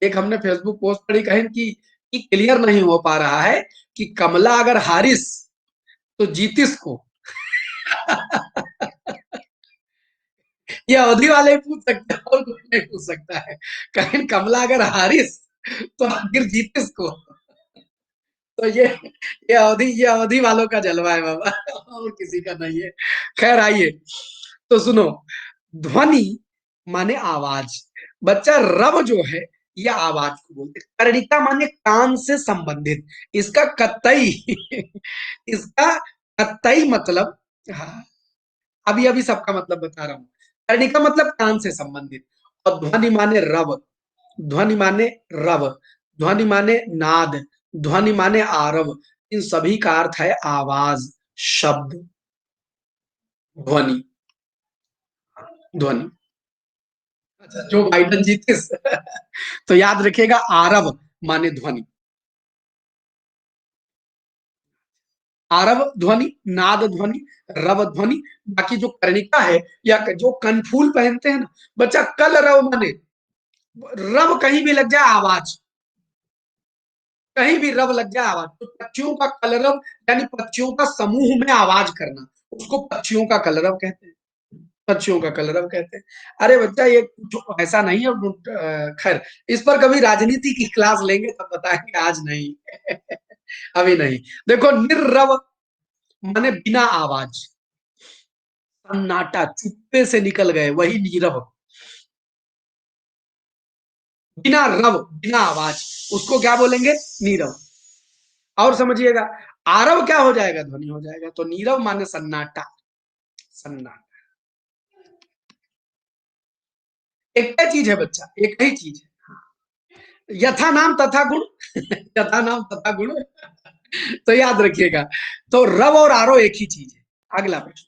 एक हमने फेसबुक पोस्ट पढ़ी, कहीं कि क्लियर नहीं हो पा रहा है कि कमला अगर हारिस तो जीतिस को। ये अवधि वाले ही पूछ सकते हैं, और कोई नहीं पूछ सकता है। कहीं कमला अगर हारिस तो आखिर जीतिस को। तो ये अवधि वालों का जलवा है बाबा, और किसी का नहीं है। खैर आइए, तो सुनो, ध्वनि माने आवाज। बच्चा रव जो है, यह आवाज को बोलते हैं। कर्णिका माने कान से संबंधित। इसका कतई इसका कतई मतलब, हाँ, अभी अभी सबका मतलब बता रहा हूं। कर्णिका मतलब कान से संबंधित। और ध्वनि माने रव, ध्वनि माने रव, ध्वनि माने नाद, ध्वनि माने आरव। इन सभी का अर्थ है आवाज, शब्द, ध्वनि, ध्वनि। अच्छा, जो बाइडन जीते तो याद रखिएगा, आरव माने ध्वनि, आरव ध्वनि, नाद ध्वनि, रव ध्वनि। बाकी जो कर्णिका है, या जो कनफूल पहनते हैं ना बच्चा, कल रव माने, रव कहीं भी लग जाए आवाज, कहीं भी रव लग जाए आवाज। तो पक्षियों का कलरव, यानी पक्षियों का समूह में आवाज करना, उसको पक्षियों का कलरव कहते हैं, पक्षियों का कलरव कहते हैं। अरे बच्चा, ये कुछ ऐसा नहीं है, खैर, इस पर कभी राजनीति की क्लास लेंगे तब बताएंगे, आज नहीं। अभी नहीं। देखो, निर्रव माने बिना आवाज, सन्नाटा, चुप्पे से निकल गए, वही नीरव। बिना रव, बिना आवाज, उसको क्या बोलेंगे? नीरव। और समझिएगा, आरव क्या हो जाएगा? ध्वनि हो जाएगा। तो नीरव माने सन्नाटा, सन्नाटा। एक ही चीज है बच्चा, एक ही चीज है। यथा नाम तथा गुण यथा नाम तथा गुण। तो याद रखिएगा, तो रव और आरो एक ही चीज है। अगला प्रश्न,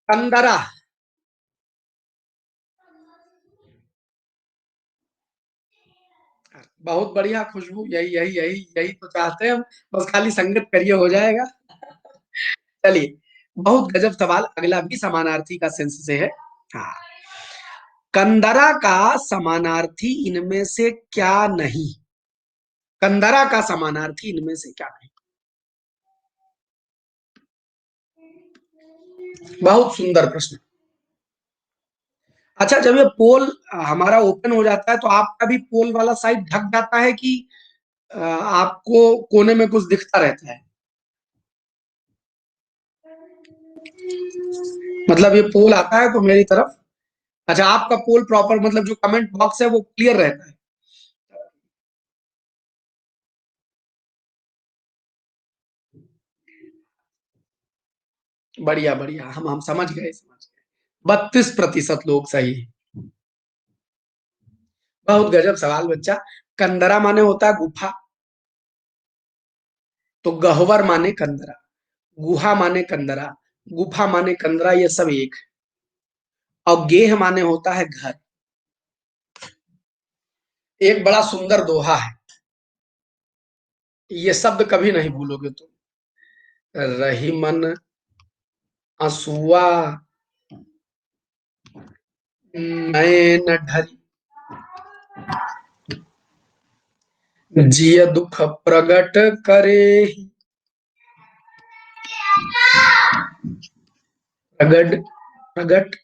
कंदरा। बहुत बढ़िया, खुशबू, यही यही यही यही तो चाहते हैं हम। बस खाली संगत करिए, हो जाएगा। चलिए, बहुत गजब सवाल, अगला भी समानार्थी का सेंस से है। हाँ, कंदरा का समानार्थी इनमें से क्या नहीं? कंदरा का समानार्थी इनमें से क्या नहीं? बहुत सुंदर प्रश्न। अच्छा, जब ये पोल हमारा ओपन हो जाता है, तो आपका भी पोल वाला साइड ढक जाता है कि आपको कोने में कुछ दिखता रहता है? मतलब ये पोल आता है तो मेरी तरफ, अच्छा, आपका पोल प्रॉपर, मतलब जो कमेंट बॉक्स है वो क्लियर रहता है? बढ़िया बढ़िया, हम समझ गए, समझ गए। 32% लोग सही। बहुत गजब सवाल बच्चा। कंदरा माने होता है गुफा, तो गहवर माने कंदरा, गुहा माने कंदरा, गुफा माने कंदरा, ये सब एक। और गेह माने होता है घर। एक बड़ा सुंदर दोहा है, ये शब्द कभी नहीं भूलोगे तुम। रही मन हसुआ, नैन ढरी, जिय दुख प्रगट करे, प्रगट प्रगट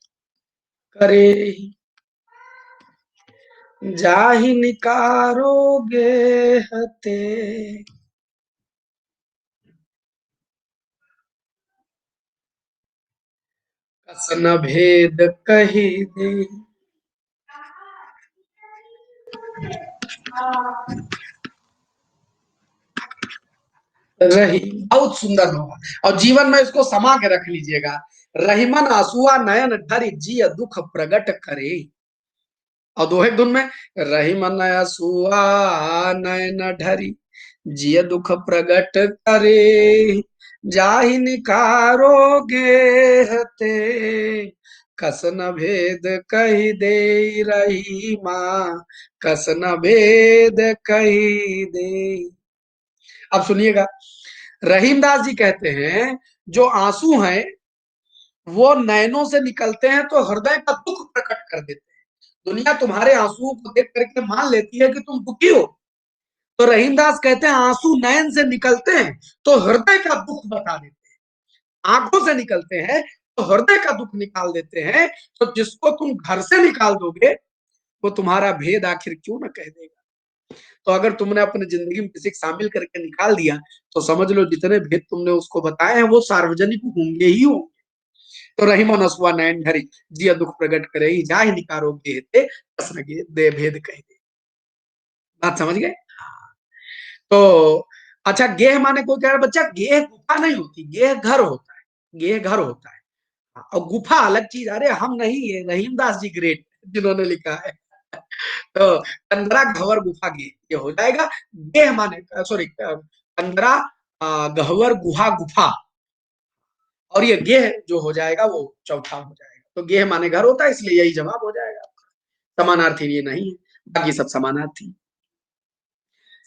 करे, जाहि निकारोगे हते। कसन भेद कही दे। रही, बहुत सुंदर होगा, और जीवन में इसको समा के रख लीजिएगा। रहीमन आंसुआ नयन ढरी, जिय दुख प्रगट करे। और दोहे धुन में, रहीमन आंसुआ नयन ढरी, जिय दुख प्रगट करे, जाहि निकारोगे हते, कसन भेद कही दे। रही माँ, कसन भेद कही दे। अब सुनिएगा, रहीमदास जी कहते हैं, जो आंसू हैं वो नैनों से निकलते हैं तो हृदय का दुख प्रकट कर देते हैं। दुनिया तुम्हारे आंसुओं को देख करके मान लेती है कि तुम दुखी हो, तो रहीमदास कहते हैं आंसू नयन से निकलते हैं तो हृदय का दुख बता देते हैं। आंखों से निकलते हैं तो हृदय का दुख निकाल देते हैं, तो जिसको तुम घर से निकाल दोगे वो तुम्हारा भेद आखिर क्यों न कह देगा। तो अगर तुमने अपनी जिंदगी में किसी को शामिल करके निकाल दिया तो समझ लो जितने भेद तुमने उसको बताए हैं वो सार्वजनिक होंगे ही होंगे। तो रही मनसुआ नयन ढरी, जिया दुख प्रकट करे ही जा ही निकारो बेहते, दे भेद कह दे। बात समझ गए। तो अच्छा, गेह माने कोई कह रहा बच्चा गेह गुफा नहीं होती, गेह घर होता है, गेह घर होता है। और गुफा अलग चीज, अरे हम नहीं, ये रहीमदास जी ग्रेट जिन्होंने लिखा है। तो कंदरा घवर गुफा गेह ये हो जाएगा। गेह माने सॉरी, कंदरा गहवर गुहा गुफा, और ये गेह जो हो जाएगा वो चौथा हो जाएगा। तो गेह माने घर होता है, इसलिए यही जवाब हो जाएगा। समानार्थी ये नहीं है, बाकी सब समानार्थी।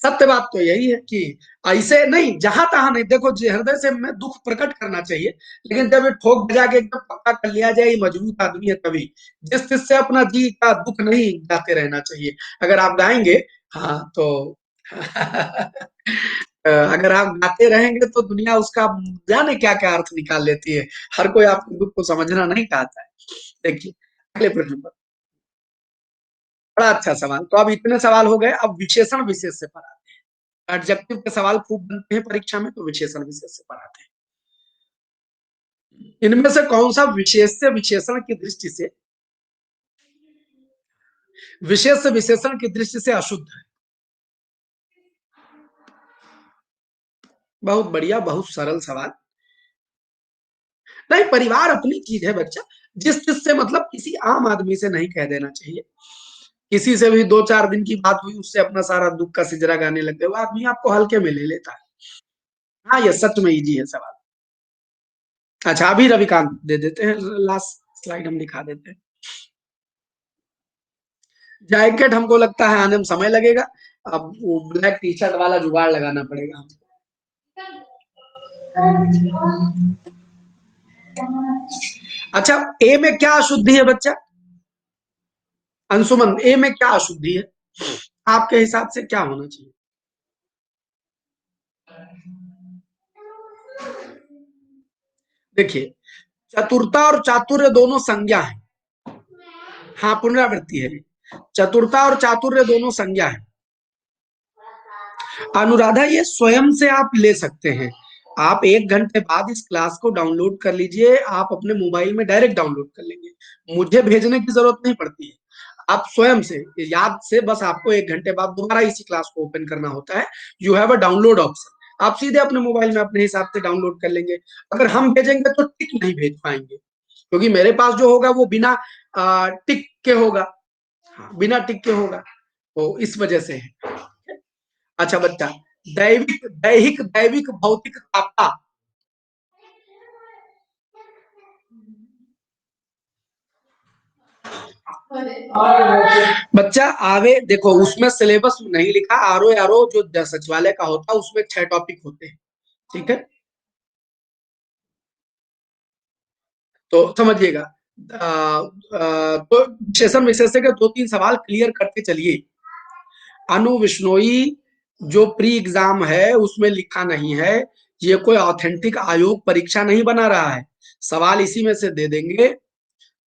सत्य बात तो यही है कि ऐसे नहीं, जहां तहां नहीं, देखो हृदय से मैं दुख प्रकट करना चाहिए, लेकिन जब ये ठोक बजा के एकदम पक्का कर लिया जाए ये मजबूत आदमी है तभी। जिस जिससे अपना जी का दुख नहीं गाते रहना चाहिए। अगर आप गाएंगे, हाँ तो अगर आप गाते रहेंगे तो दुनिया उसका जाने क्या क्या अर्थ निकाल लेती है। हर कोई आपके दुख को समझना नहीं चाहता है। देखिए अगले प्रश्न पर, बड़ा अच्छा सवाल। तो अब इतने सवाल हो गए, अब विशेषण विशेष से पर आते हैं। एडजेक्टिव के सवाल खूब बनते हैं परीक्षा में, तो विशेषण विशेष से पर आते हैं। इनमें से कौन सा विशेष से विशेषण की दृष्टि से, विशेष से विशेषण की दृष्टि से अशुद्ध है। बहुत बढ़िया, बहुत सरल सवाल। नहीं, परिवार अपनी चीज है बच्चा, जिस जिससे मतलब किसी आम आदमी से नहीं कह देना चाहिए। किसी से भी 2-4 दिन की बात हुई, उससे अपना सारा दुख का सिजरा गाने लग गए, वो आदमी आपको हल्के में ले लेता है। हाँ, ये सच में इजी है सवाल। अच्छा, अभी रविकांत दे देते हैं, लास्ट स्लाइड हम दिखा देते हैं। जैकेट हमको लगता है आने में समय लगेगा, अब वो ब्लैक टी शर्ट वाला जुगाड़ लगाना पड़ेगा हमको। अच्छा, ए में क्या अशुद्धि है बच्चा? अंशुमन, ए में क्या अशुद्धि है आपके हिसाब से, क्या होना चाहिए? देखिए, चतुरता और चातुर्य दोनों संज्ञा है। हाँ, पुनरावृत्ति है। चतुरता और चातुर्य दोनों संज्ञा है। अनुराधा, ये स्वयं से आप ले सकते हैं। आप 1 घंटे बाद इस क्लास को डाउनलोड कर लीजिए, आप अपने मोबाइल में डायरेक्ट डाउनलोड कर लेंगे, मुझे भेजने की जरूरत नहीं पड़ती है। आप स्वयं से याद से बस आपको 1 घंटे बाद दोबारा इसी क्लास को ओपन करना होता है। You have a download option, आप सीधे अपने मोबाइल में अपने हिसाब से डाउनलोड कर लेंगे। अगर हम भेजेंगे तो टिक नहीं भेज पाएंगे, क्योंकि मेरे पास जो होगा वो बिना टिक के होगा। हाँ, बिना टिक के होगा, तो इस वजह से है। अच्छा बच्चा, दैविक दैहिक दैविक भौतिक आपदा। बच्चा आवे, देखो उसमें सिलेबस नहीं लिखा, आरो आरो जो सचिवालय का होता है उसमें 6 टॉपिक होते हैं, ठीक है। तो समझिएगा, तो सेशन विशेषज्ञ के 2-3 सवाल क्लियर करते चलिए। अनु विश्नोई जो प्री एग्जाम है उसमें लिखा नहीं है, ये कोई ऑथेंटिक आयोग परीक्षा नहीं बना रहा है, सवाल इसी में से दे देंगे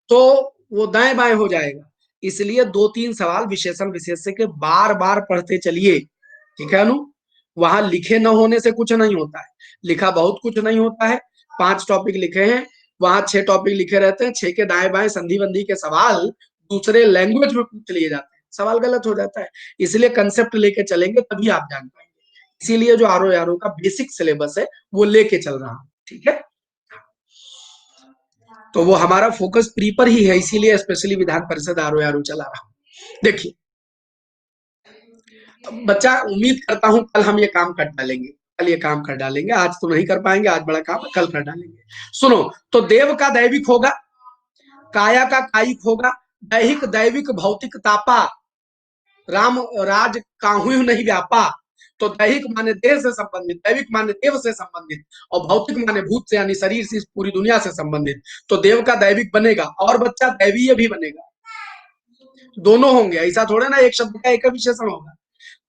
तो वो दाएं बाएं हो जाएगा। इसलिए 2-3 सवाल विशेषण विशेषज्ञ के बार बार पढ़ते चलिए, ठीक है अनु। वहां लिखे न होने से कुछ नहीं होता है, लिखा बहुत कुछ नहीं होता है। 5 टॉपिक लिखे हैं, वहां 6 टॉपिक लिखे रहते हैं, 6 के दाएं बाएं संधि बंधी के सवाल दूसरे लैंग्वेज में पूछ लिए जाते हैं, सवाल गलत हो जाता है। इसलिए कंसेप्ट लेके चलेंगे तभी आप जान पाएंगे। इसीलिए जो आरो यारो का बेसिक सिलेबस है वो लेके चल रहा हूं, ठीक है। तो वो हमारा फोकस प्री पर ही है, इसीलिए स्पेशली विधान परिषद आरो यारो चला रहा हूं। देखिए बच्चा, उम्मीद करता हूं कल हम ये काम कर डालेंगे, कल ये काम कर डालेंगे, आज तो नहीं कर पाएंगे, आज बड़ा काम है, कल कर डालेंगे। सुनो, तो देव का दैविक होगा, काया का कायिक होगा, दैहिक दैविक भौतिक तापा, राम राज काहू नहीं व्यापा। तो दैहिक माने देह से संबंधित, दैविक माने देव से संबंधित, और भौतिक माने भूत से यानी शरीर से, पूरी दुनिया से संबंधित। तो देव का दैविक बनेगा और बच्चा दैवीय भी बनेगा, दोनों होंगे, ऐसा थोड़ा ना एक शब्द का एक विशेषण होगा।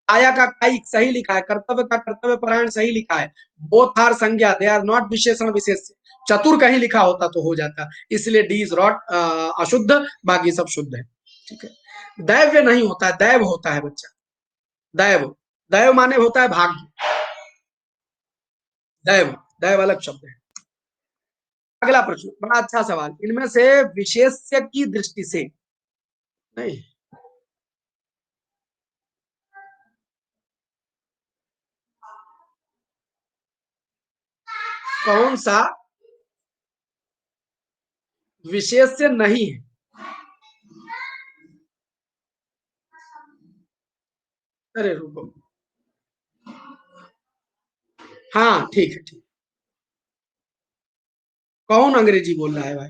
आया का कायिक सही लिखा है, कर्तव्य का कर्तव्य परायण सही लिखा है, बोथ आर संज्ञा, दे आर नॉट विशेषण विशेष। चतुर कहीं लिखा होता तो हो जाता, इसलिए डी इज नॉट अशुद्ध, बाकी सब शुद्ध है। ठीक है, दैव्य नहीं होता है, दैव होता है बच्चा। दैव, दैव माने होता है भाग्य। दैव, दैव अलग शब्द है। अगला प्रश्न बड़ा अच्छा सवाल, इनमें से विशेष्य की दृष्टि से, नहीं, कौन सा विशेष्य नहीं है? अरे रुको, हाँ ठीक है, ठीक। कौन अंग्रेजी बोल रहा है भाई?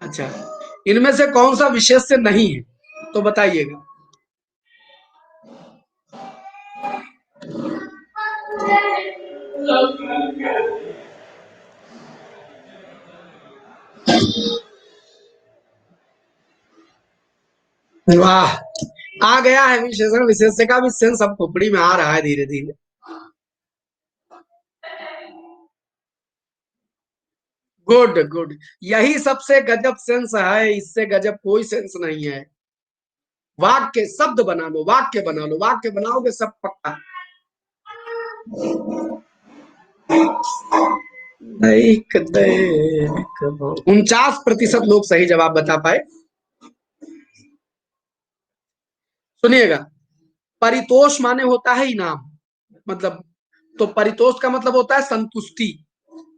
अच्छा, इनमें से कौन सा विशेष्य नहीं है, तो बताइएगा। वाह, आ गया है विशेषण विशेष्य का भी सेंस, अब खोपड़ी में आ रहा है धीरे धीरे। गुड गुड, यही सबसे गजब सेंस है, इससे गजब कोई सेंस नहीं है। वाक्य शब्द बना लो, वाक्य बना लो, वाक्य बनाओगे सब पक्का। देख देख, 49% लोग सही जवाब बता पाए। सुनिएगा, परितोष माने होता है इनाम, मतलब, तो परितोष का मतलब होता है संतुष्टि।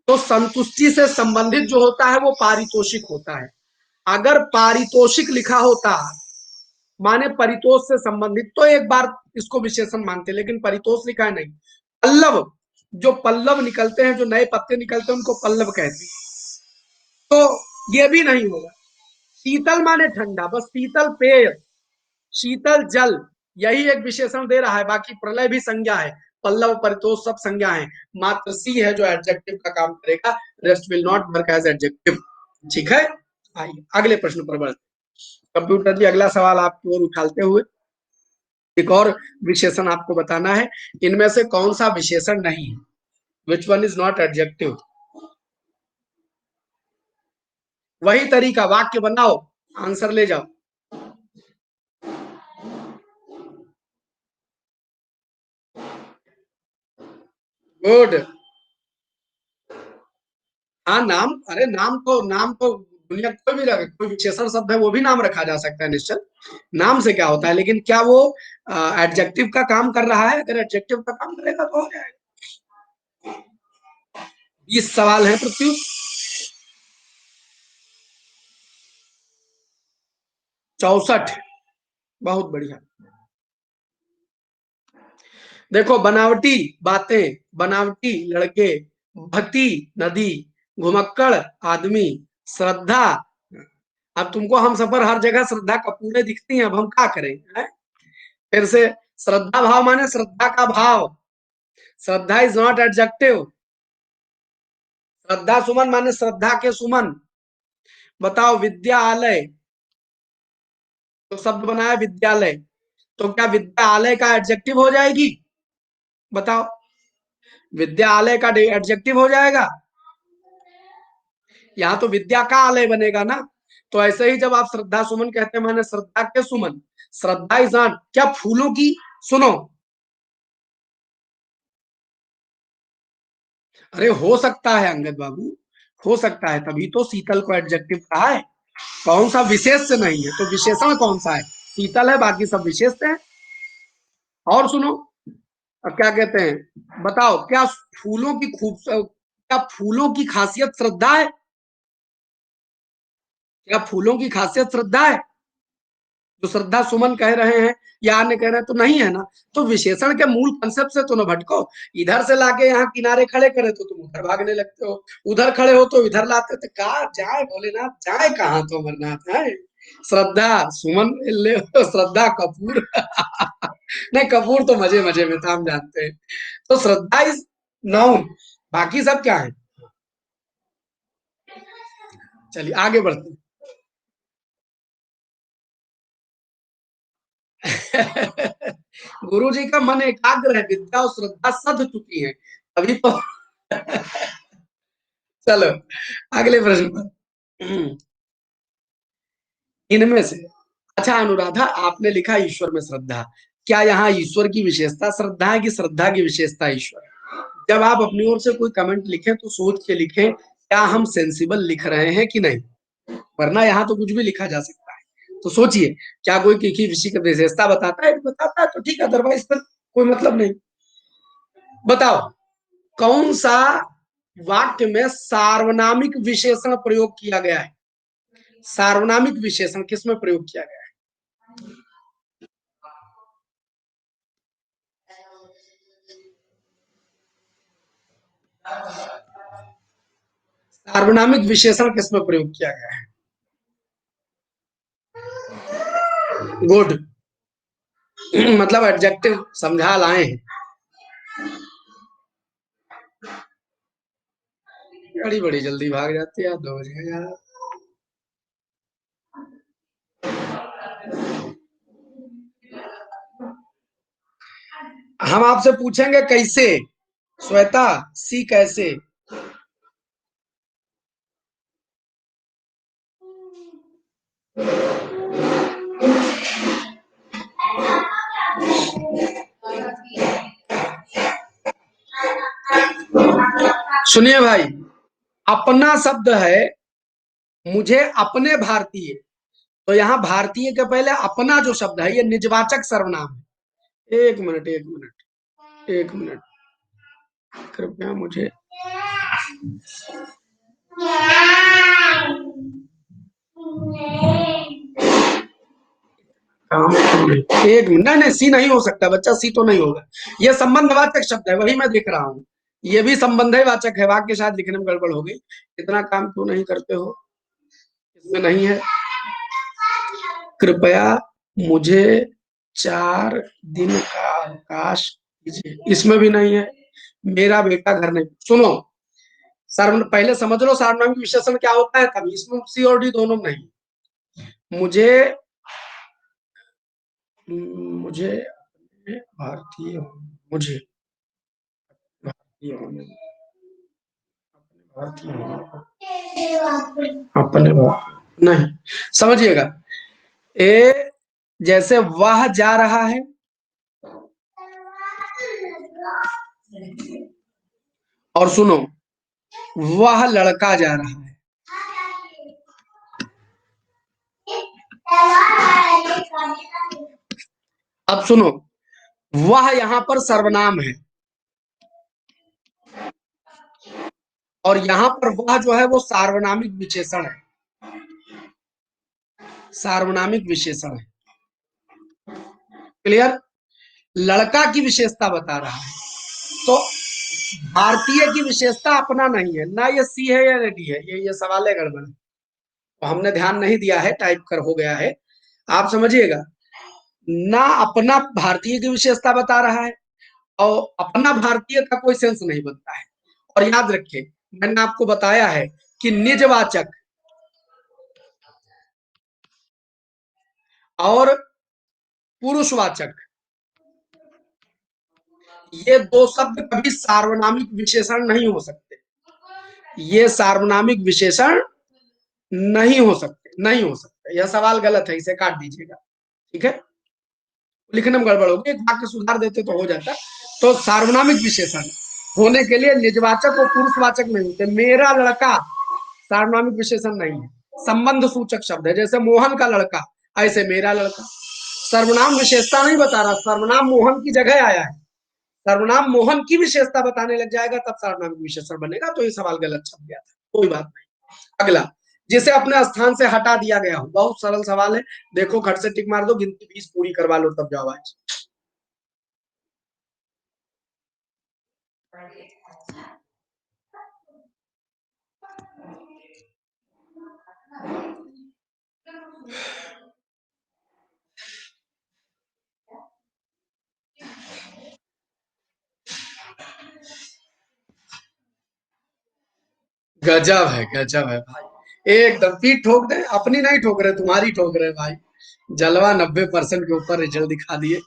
तो संतुष्टि से संबंधित जो होता है वो पारितोषिक होता है। अगर पारितोषिक लिखा होता माने परितोष से संबंधित, तो एक बार इसको विशेषण मानते, लेकिन परितोष लिखा है नहीं। पल्लव, जो पल्लव निकलते हैं, जो नए पत्ते निकलते हैं, उनको पल्लव कहते हैं, तो ये भी नहीं होगा। शीतल माने ठंडा, बस शीतल पेय, शीतल जल, यही एक विशेषण दे रहा है, बाकी प्रलय भी संज्ञा है, पल्लव परितोष सब संज्ञा है, मात्र सी है जो एडजेक्टिव का काम करेगा, rest will not work as adjective. ठीक है, आइए अगले प्रश्न पर बढ़ते। कंप्यूटर जी अगला सवाल आपकी ओर उठाते हुए एक और विशेषण आपको बताना है, इनमें से कौन सा विशेषण नहीं है, which one is not adjective. वही तरीका, वाक्य बनाओ, आंसर ले जाओ। गुड, हाँ नाम, अरे नाम तो दुनिया कोई भी रखे, कोई विशेषण शब्द है वो भी नाम रखा जा सकता है निश्चल, नाम से क्या होता है, लेकिन क्या वो एडजेक्टिव का काम कर रहा है? अगर एडजेक्टिव का काम करेगा तो हो जाएगा। 20 सवाल है पृथ्वी। 64, बहुत बढ़िया। देखो, बनावटी बातें, बनावटी लड़के, भक्ति नदी, घुमक्कड़ आदमी, श्रद्धा, अब तुमको हम सफर हर जगह श्रद्धा कपूरें दिखती हैं, अब हम क्या करें है? फिर से, श्रद्धा भाव माने श्रद्धा का भाव, श्रद्धा इज नॉट एडजेक्टिव। श्रद्धा सुमन माने श्रद्धा के सुमन। बताओ, विद्यालय, तो शब्द बनाया विद्यालय, तो क्या विद्यालय का एडजेक्टिव हो जाएगी? बताओ, विद्यालय का एडजेक्टिव हो जाएगा? यहाँ तो विद्या का आलय बनेगा ना। तो ऐसे ही जब आप श्रद्धा सुमन कहते हैं माने श्रद्धा के सुमन, श्रद्धा इज नॉट, क्या फूलों की, सुनो, अरे हो सकता है अंगद बाबू, हो सकता है, तभी तो शीतल को एडजेक्टिव कहा है। कौन सा विशेष से नहीं है, तो विशेषण कौन सा है? शीतल है, बाकी सब विशेष है। और सुनो, अब क्या कहते हैं, बताओ, क्या फूलों की क्या फूलों की खासियत श्रद्धा है? क्या फूलों की खासियत श्रद्धा है? जो श्रद्धा सुमन कह रहे हैं या अन्य कह रहे हैं, तो नहीं है ना। तो विशेषण के मूल कंसेप्ट से तो न भटको, इधर से लाके यहाँ किनारे खड़े करे तो तुम उधर भागने लगते हो, उधर खड़े हो तो इधर लाते, तो कहा जाए भोलेनाथ, जाए कहाँ तो अमरनाथ है। श्रद्धा सुमन ले, श्रद्धा कपूर नहीं, कपूर तो मजे मजे में था, हम जानते हैं। तो श्रद्धा इज नाउन, बाकी सब क्या है। चलिए आगे बढ़ते हैं। गुरु जी का मन एकाग्र है, विद्या और श्रद्धा सध चुकी है, अभी तो चलो अगले प्रश्न पर। इनमें से, अच्छा अनुराधा आपने लिखा ईश्वर में श्रद्धा, क्या यहाँ ईश्वर की विशेषता श्रद्धा है कि श्रद्धा की विशेषता ईश्वर? जब आप अपनी ओर से कोई कमेंट लिखें तो सोच के लिखें, क्या हम सेंसिबल लिख रहे हैं कि नहीं, वरना यहाँ तो कुछ भी लिखा जा सकता है। तो सोचिए, क्या कोई किसी की विशेषता बताता है तो ठीक है, अदरवाइज फिर कोई मतलब नहीं। बताओ कौन सा वाक्य में सार्वनामिक विशेषण प्रयोग किया गया है? सार्वनामिक विशेषण किसमें प्रयोग किया गया है? सार्वनामिक विशेषण किसमें प्रयोग किया गया है? गुड। मतलब एडजेक्टिव समझा लाए हैं। बड़ी बड़ी जल्दी भाग जाती है, 2 बज गए यार। हम आपसे पूछेंगे कैसे, श्वेता सी कैसे। सुनिए भाई, अपना शब्द है, मुझे अपने भारतीय, तो यहाँ भारतीय के पहले अपना जो शब्द है ये निजवाचक सर्वनाम है। एक मिनट एक मिनट एक मिनट, कृपया मुझे काम, एक मिनट, नहीं नहीं सी नहीं हो सकता बच्चा, सी तो नहीं होगा। ये संबंधवाचक शब्द है, वही मैं देख रहा हूँ। ये भी संबंध वाचक है, वाक्य शायद लिखने में गड़बड़ हो गई। इतना काम क्यों नहीं करते हो, इसमें नहीं है। कृपया मुझे 4 दिन का अवकाश दीजिए, इसमें भी नहीं है। मेरा बेटा घर नहीं, सुनो, सर्व पहले समझ लो सार्वनामिक विशेषण क्या होता है, तभी इसमें सी और डी दोनों नहीं। मुझे मुझे अपने भारतीय मुझे भारतीय होने, भारतीय होने, अपने भारतीय नहीं, समझिएगा। ए जैसे वह जा रहा है, और सुनो वह लड़का जा रहा है। अब सुनो, वह यहां पर सर्वनाम है, और यहां पर वह जो है वो सार्वनामिक विशेषण है, सार्वनामिक विशेषण है। क्लियर? लड़का की विशेषता बता रहा है, तो भारतीय की विशेषता अपना नहीं है ना, ये सी है या डी है, ये सवाल है गड़बड़, तो हमने ध्यान नहीं दिया है, टाइप कर हो गया है। आप समझिएगा, ना अपना भारतीय की विशेषता बता रहा है, और अपना भारतीय का कोई सेंस नहीं बनता है। और याद रखिए, मैंने आपको बताया है कि निजवाचक और पुरुषवाचक, ये दो शब्द कभी सार्वनामिक विशेषण नहीं हो सकते, ये सार्वनामिक विशेषण नहीं हो सकते, नहीं हो सकते। यह सवाल गलत है, इसे काट दीजिएगा, ठीक है। लिखने में गड़बड़ होगी, एक वाक्य सुधार देते तो हो जाता। तो सार्वनामिक विशेषण होने के लिए निजवाचक और पुरुषवाचक नहीं होते। मेरा लड़का सार्वनामिक विशेषण नहीं है, संबंध सूचक शब्द है, जैसे मोहन का लड़का, ऐसे मेरा लड़का। सर्वनाम विशेषता नहीं बता रहा, सर्वनाम मोहन की जगह आया है, सर्वनाम मोहन की विशेषता बताने लग जाएगा तब सर्वनामिक विशेषण बनेगा, तो ये सवाल गलत छप गया था, कोई बात नहीं। अगला, जिसे अपने स्थान से हटा दिया गया हो, बहुत सरल सवाल है, देखो खट से टिक मार दो, गिनती 20 पूरी करवा लो तब जाओ आज। गजब है भाई, एकदम पीठ ठोक दे, अपनी नहीं ठोक रहे, तुम्हारी ठोक रहे भाई। जलवा, 90% के ऊपर रिजल्ट दिखा दिए,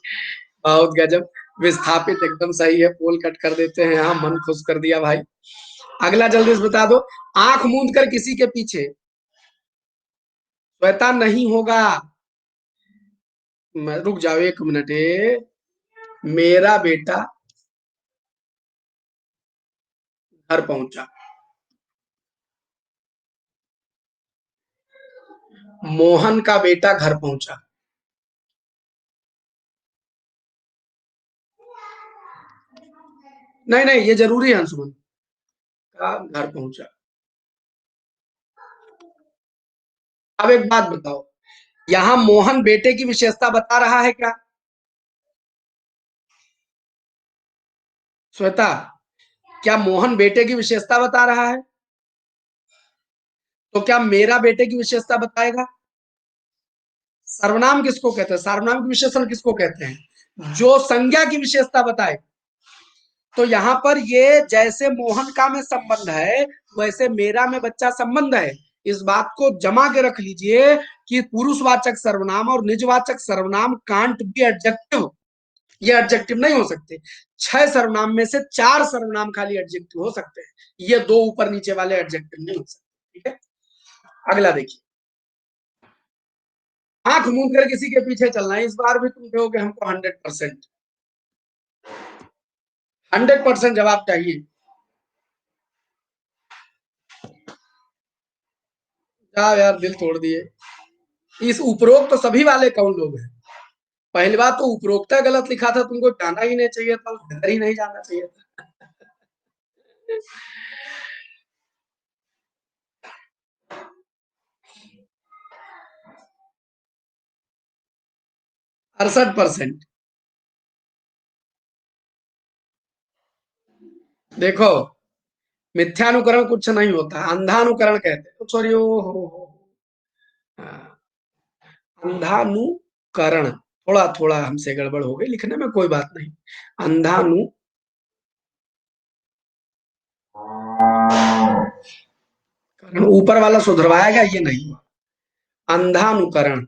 बहुत गजब। विस्थापित एकदम सही है, पोल कट कर देते हैं, यहाँ मन खुश कर दिया भाई। अगला जल्दी से बता दो। आंख मूंद कर किसी के पीछे। श्वेता नहीं होगा। रुक जाओ 1 मिनट। मेरा बेटा घर पहुंचा। मोहन का बेटा घर पहुंचा। नहीं नहीं, ये जरूरी है अंशुमन। का घर पहुंचा। अब एक बात बताओ, यहां मोहन बेटे की विशेषता बता रहा है क्या? श्वेता, क्या मोहन बेटे की विशेषता बता रहा है? तो क्या मेरा बेटे की विशेषता बताएगा? सर्वनाम किसको कहते हैं? सर्वनाम की विशेषण किसको कहते हैं? जो संज्ञा की विशेषता बताए। तो यहां पर ये जैसे मोहन का में संबंध है, वैसे मेरा में बच्चा संबंध है। इस बात को जमा के रख लीजिए कि पुरुषवाचक सर्वनाम और निजवाचक सर्वनाम कांट बी एडजेक्टिव। ये एडजेक्टिव नहीं हो सकते। 6 सर्वनाम में से 4 सर्वनाम खाली एडजेक्टिव हो सकते हैं। ये 2 ऊपर नीचे वाले एडजेक्टिव नहीं हो सकते। ठीक है, अगला देखिए। आंख मूंद कर किसी के पीछे चलना है। इस बार भी तुम कहोगे हमको 100%। 100% जवाब चाहिए। क्या यार, दिल तोड़ दिए। इस उपरोक्त तो सभी वाले कौन लोग हैं? पहली बात तो उपरोक्ता गलत लिखा था, तुमको जाना ही नहीं चाहिए था, उस घर ही नहीं जाना चाहिए था। 68%। देखो, मिथ्यानुकरण कुछ नहीं होता, अंधानुकरण कहते हैं। सॉरी, ओ हो। हाँ, अंधानुकरण। थोड़ा थोड़ा हमसे गड़बड़ हो गई लिखने में, कोई बात नहीं। अंधानुकरण। ऊपर वाला सुधरवाएगा, ये नहीं हुआ। अंधानुकरण।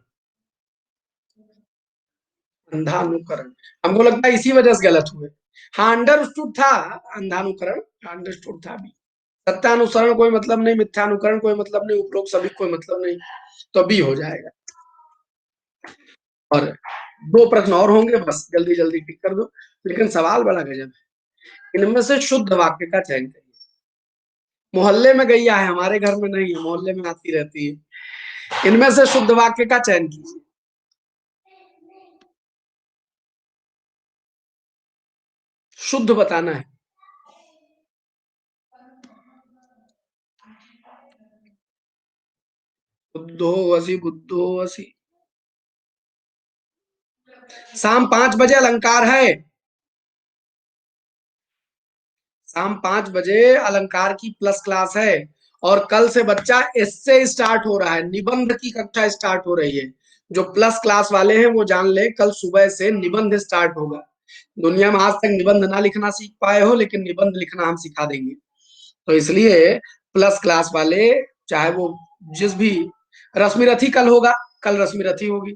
अंधानुकरण। हमको लगता है इसी वजह से गलत हुए। हाँ, अंडरस्टूड था। अंधानुकरण अंडरस्टूड था भी। सत्यानुसरण कोई मतलब नहीं, मिथ्यानुकरण कोई मतलब नहीं, उपरोक्त सभी कोई मतलब नहीं। तो बी हो जाएगा। और 2 प्रश्न और होंगे, बस जल्दी जल्दी टिक कर दो। लेकिन सवाल बड़ा गजब है। इनमें से शुद्ध वाक्य का चयन करिए। मोहल्ले में गैया है, हमारे घर में नहीं है, मोहल्ले में आती रहती है। इनमें से शुद्ध वाक्य का चयन कीजिए। शुद्ध बताना है। बुद्धो वसी बुद्धो वसी। शाम 5 बजे अलंकार है। शाम 5 बजे अलंकार की प्लस क्लास है। और कल से बच्चा इससे स्टार्ट हो रहा है, निबंध की कक्षा स्टार्ट हो रही है। जो प्लस क्लास वाले हैं वो जान ले, कल सुबह से निबंध स्टार्ट होगा। दुनिया में आज तक निबंध ना लिखना सीख पाए हो, लेकिन निबंध लिखना हम सिखा देंगे। तो इसलिए प्लस क्लास वाले, चाहे वो जिस भी, रश्मि रथी कल होगा। कल रश्मि रथी होगी।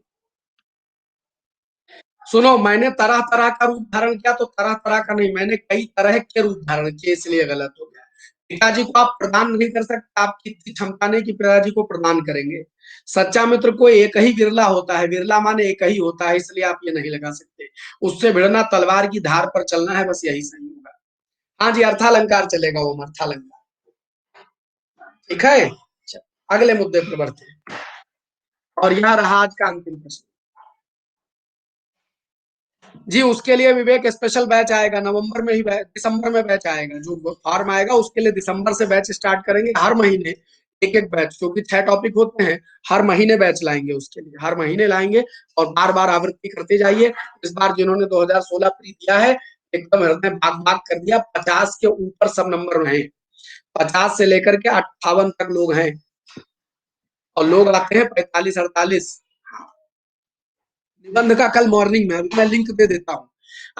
सुनो, मैंने तरह तरह का रूप धारण किया, तो तरह तरह का नहीं, मैंने कई तरह के रूप धारण किए, इसलिए गलत हो गया। पिताजी को आप प्रदान नहीं कर सकते, आपकी इतनी क्षमता नहीं कि पिताजी को प्रदान करेंगे। सच्चा मित्र को एक ही विरला होता है, विरला माने एक ही होता है, इसलिए आप ये नहीं लगा सकते। उससे भिड़ना तलवार की धार पर चलना है, बस यही सही होगा। हाँ जी, अर्थालंकार चलेगा, वो अर्थालंकार। ठीक है, अगले मुद्दे पर बढ़ते हैं। और यहाँ रहा आज का अंतिम प्रश्न। जी, उसके लिए विवेक स्पेशल बैच आएगा नवंबर में ही, दिसंबर में बैच आएगा। जो फॉर्म आएगा उसके लिए दिसंबर से बैच स्टार्ट करेंगे। हर महीने एक एक बैच, क्योंकि 6 टॉपिक होते हैं। हर महीने बैच लाएंगे, उसके लिए हर महीने लाएंगे। और बार बार आवृत्ति करते जाइए। इस बार जिन्होंने 2016 प्री दिया है, एकदम हृदय भाग भाग कर दिया। 50 के ऊपर सब नंबर में है। 50 से लेकर के 58 तक लोग हैं। और लोग आते हैं 45 48। निबंध का कल मॉर्निंग में, अभी मैं लिंक दे देता हूँ।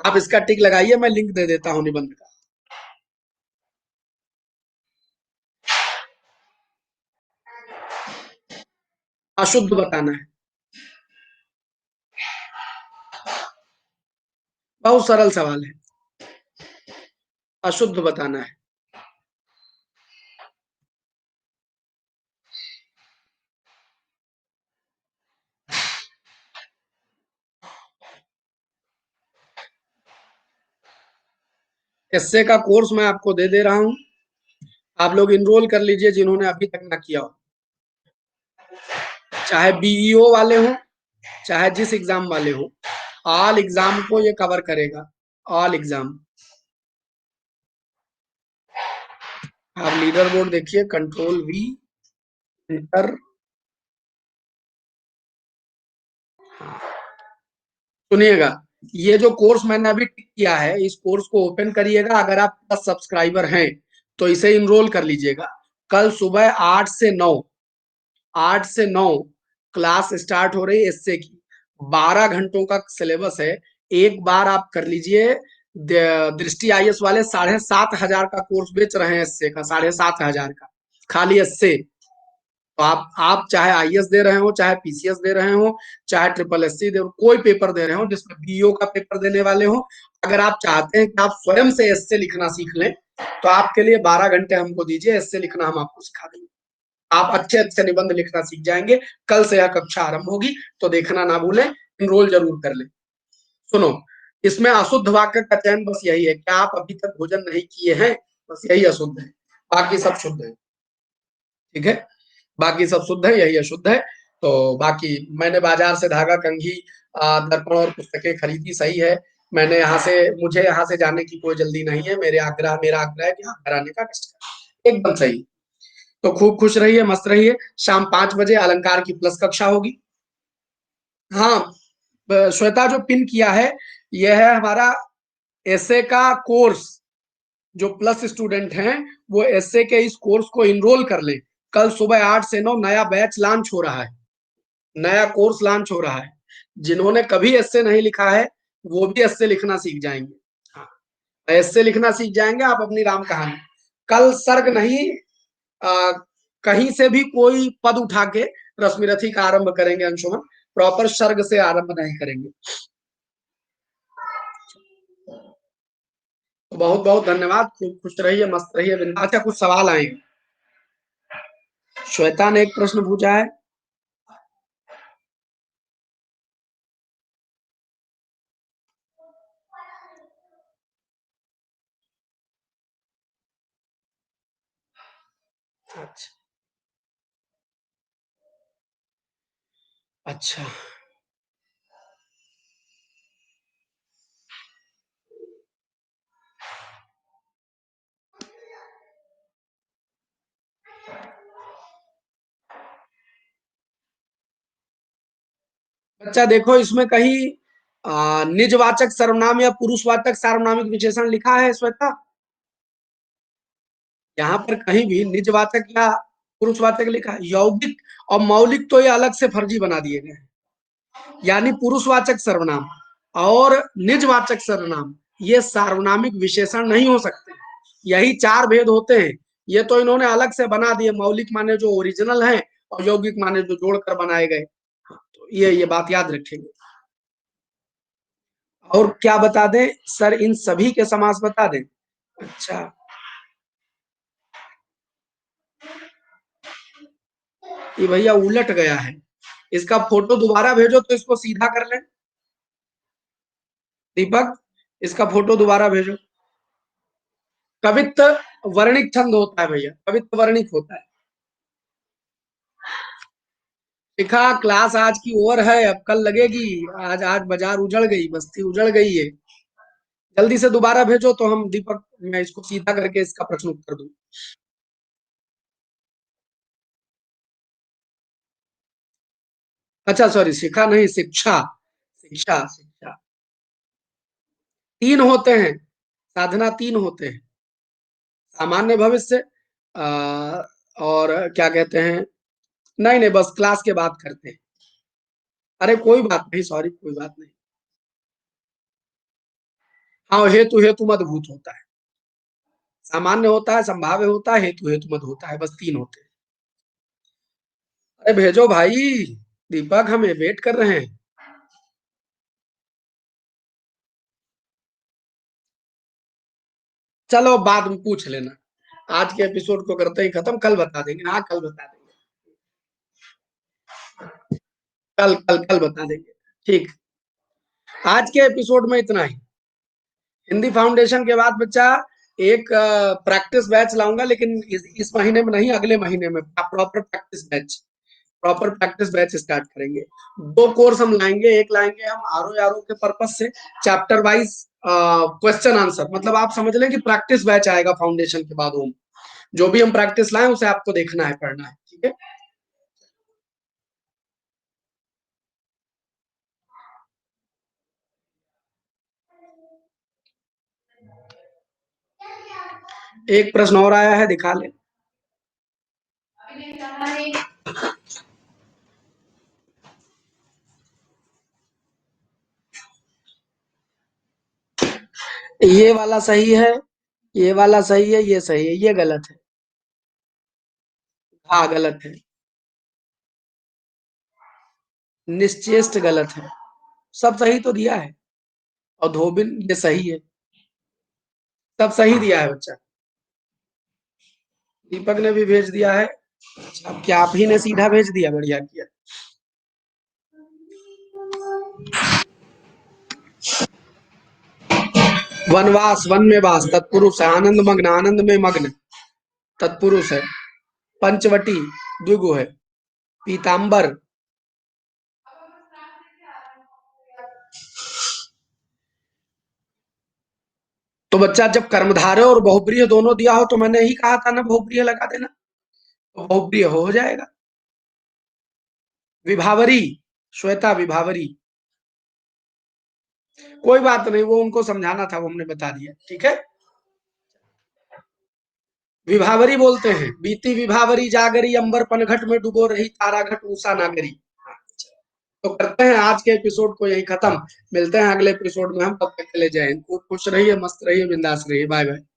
आप इसका टिक लगाइए, मैं लिंक दे देता हूँ निबंध का। अशुद्ध बताना है। बहुत सरल सवाल है। अशुद्ध बताना है। एसए का कोर्स मैं आपको दे दे रहा हूँ, आप लोग इनरोल कर लीजिए जिन्होंने अभी तक ना किया हो, चाहे बीईओ वाले हो, चाहे जिस एग्जाम वाले हो, ऑल एग्जाम को ये कवर करेगा, ऑल एग्जाम। आप लीडर बोर्ड देखिए, कंट्रोल वी, इंटर। सुनिएगा, ये जो कोर्स मैंने अभी टिक किया है, इस कोर्स को ओपन करिएगा, अगर आप 10 सब्सक्राइबर हैं तो इसे इनरोल कर लीजिएगा। कल सुबह 8 से 9, 8 से 9 क्लास स्टार्ट हो रही है एसए की, 12 घंटों का सिलेबस है। एक बार आप कर लीजिए। दृष्टि आईएएस वाले 7,500 का कोर्स बेच रहे हैं एसए का, 7,500 का खाली एसए। तो आप चाहे आईएएस दे रहे हो, चाहे पीसीएस दे रहे हो, चाहे ट्रिपल एससी दे, कोई पेपर दे रहे हो जिसमें बीईओ का पेपर देने वाले हो, अगर आप चाहते हैं कि आप स्वयं से एसए लिखना सीख लें, तो आपके लिए 12 घंटे हमको दीजिए, एसए लिखना हम आपको सिखा देंगे। आप अच्छे अच्छे निबंध लिखना सीख जाएंगे। कल से यह कक्षा आरंभ होगी, तो देखना ना भूलें, इनरोल जरूर कर लें। सुनो, इसमें अशुद्ध वाक्य का चयन बस यही है कि आप अभी तक भोजन नहीं किए हैं, बस यही अशुद्ध है, बाकी सब शुद्ध है। ठीक है, बाकी सब शुद्ध है, यही अशुद्ध है। तो बाकी मैंने बाजार से धागा, कंघी, दर्पण और पुस्तकें खरीदी, सही है। मैंने यहाँ से, मुझे यहाँ से जाने की कोई जल्दी नहीं है, मेरा आग्रह है कि आप घर आने का कष्ट करें, एकदम सही। तो खूब खुश रहिए, मस्त रहिए। शाम 5 बजे अलंकार की प्लस कक्षा होगी। हाँ, श्वेता जो पिन किया है, यह है हमारा एसए का कोर्स। जो प्लस स्टूडेंट हैं, वो एसए के इस कोर्स को इनरोल कर लें। कल सुबह 8 से 9 नया बैच लॉन्च हो रहा है, नया कोर्स लॉन्च हो रहा है। जिन्होंने कभी एसए नहीं लिखा है, वो भी एसए लिखना सीख जाएंगे। हाँ, एसए लिखना सीख जाएंगे आप अपनी राम कहानी। कल सर्ग नहीं, आ, कहीं से भी कोई पद उठा के रश्मिरथी का आरंभ करेंगे अंशुमन, प्रॉपर सर्ग से आरंभ नहीं करेंगे। तो बहुत बहुत धन्यवाद, खूब खुश रहिए, मस्त रहिए, अच्छा कुछ सवाल आए? श्वेता ने एक प्रश्न पूछा है। अच्छा, अच्छा। बच्चा देखो, इसमें कहीं निजवाचक सर्वनाम या पुरुषवाचक सार्वनामिक विशेषण लिखा है श्वेता? यहाँ पर कहीं भी निजवाचक या पुरुषवाचक लिखा है? यौगिक और मौलिक तो ये अलग से फर्जी बना दिए गए हैं। यानी पुरुषवाचक सर्वनाम और निजवाचक सर्वनाम, ये सार्वनामिक विशेषण नहीं हो सकते। यही 4 भेद होते हैं। ये तो इन्होंने अलग से बना दिए, मौलिक माने जो ओरिजिनल है, और यौगिक माने जो जोड़कर बनाए गए। तो ये बात याद रखेंगे। और क्या बता दें सर, इन सभी के समास बता दें? अच्छा, ये भैया उलट गया है, इसका फोटो दोबारा भेजो तो इसको सीधा कर लें। दीपक, इसका फोटो दोबारा भेजो। कवित्व वर्णिक छंद होता है भैया, कवित्व वर्णिक होता है। लिखा, क्लास आज की ओवर है, अब कल लगेगी। आज आज बाजार उजड़ गई, बस्ती उजड़ गई है। जल्दी से दोबारा भेजो तो हम दीपक, मैं इसको सीधा करके इसका प्रश्न उत्तर दूं। अच्छा सॉरी, शिखा नहीं, शिक्षा, शिक्षा शिक्षा। 3 होते हैं, साधना 3 होते हैं। सामान्य भविष्य, और क्या कहते हैं, नहीं नहीं, बस क्लास के बात करते हैं। अरे कोई बात नहीं, सॉरी, कोई बात नहीं। हाँ, हेतु हेतु मत भूत होता है। सामान्य होता है, संभाव्य होता है, हेतु हेतु मत होता है, बस 3 होते हैं। अरे भेजो भाई, दीपक हमें वेट कर रहे हैं। चलो बाद में पूछ लेना, आज के एपिसोड को करते ही खत्म, कल बता देंगे, हाँ कल बता देंगे। कल कल कल बता देंगे। ठीक, आज के एपिसोड में इतना ही। हिंदी फाउंडेशन के बाद बच्चा एक प्रैक्टिस बैच लाऊंगा, लेकिन इस महीने में नहीं, अगले महीने में proper practice batch, proper practice batch start करेंगे। दो कोर्स हम लाएंगे, एक लाएंगे हम आर ओ के पर्पज से चैप्टर वाइज क्वेश्चन आंसर, मतलब आप समझ लें कि प्रैक्टिस बैच आएगा फाउंडेशन के बाद होम, जो भी हम प्रैक्टिस लाएं उसे आपको देखना है, पढ़ना है, ठीक है। एक प्रश्न और आया है, दिखा ले। ये वाला सही है, ये वाला सही है, ये सही है, ये गलत है। हाँ गलत है। निश्चेष्ट गलत है। सब सही तो दिया है। और धोबिन ये सही है। सब सही दिया है बच्चा। दीपक ने भी भेज दिया है। अब क्या आप ही ने सीधा भेज दिया, बढ़िया किया। वनवास, वन में वास, तत्पुरुष है। आनंद मग्न, आनंद में मग्न, तत्पुरुष है। पंचवटी द्विगु है। पीताम्बर, तो बच्चा जब कर्मधारय और बहुप्रिय दोनों दिया हो तो मैंने ही कहा था ना बहुप्रिय लगा देना, तो बहुप्रिय हो जाएगा। विभावरी, श्वेता विभावरी। कोई बात नहीं, वो उनको समझाना था, वो हमने बता दिया, ठीक है। विभावरी बोलते हैं, बीती विभावरी जागरी, अंबर पनघट में डुबो रही तारा घट उषा नागरी। तो करते हैं आज के एपिसोड को यही खत्म। मिलते हैं अगले एपिसोड में हम, तब तक के लिए जय हिंद। खूब खुश रहिए, मस्त रहिए, बिंदास रहिए। Bye bye.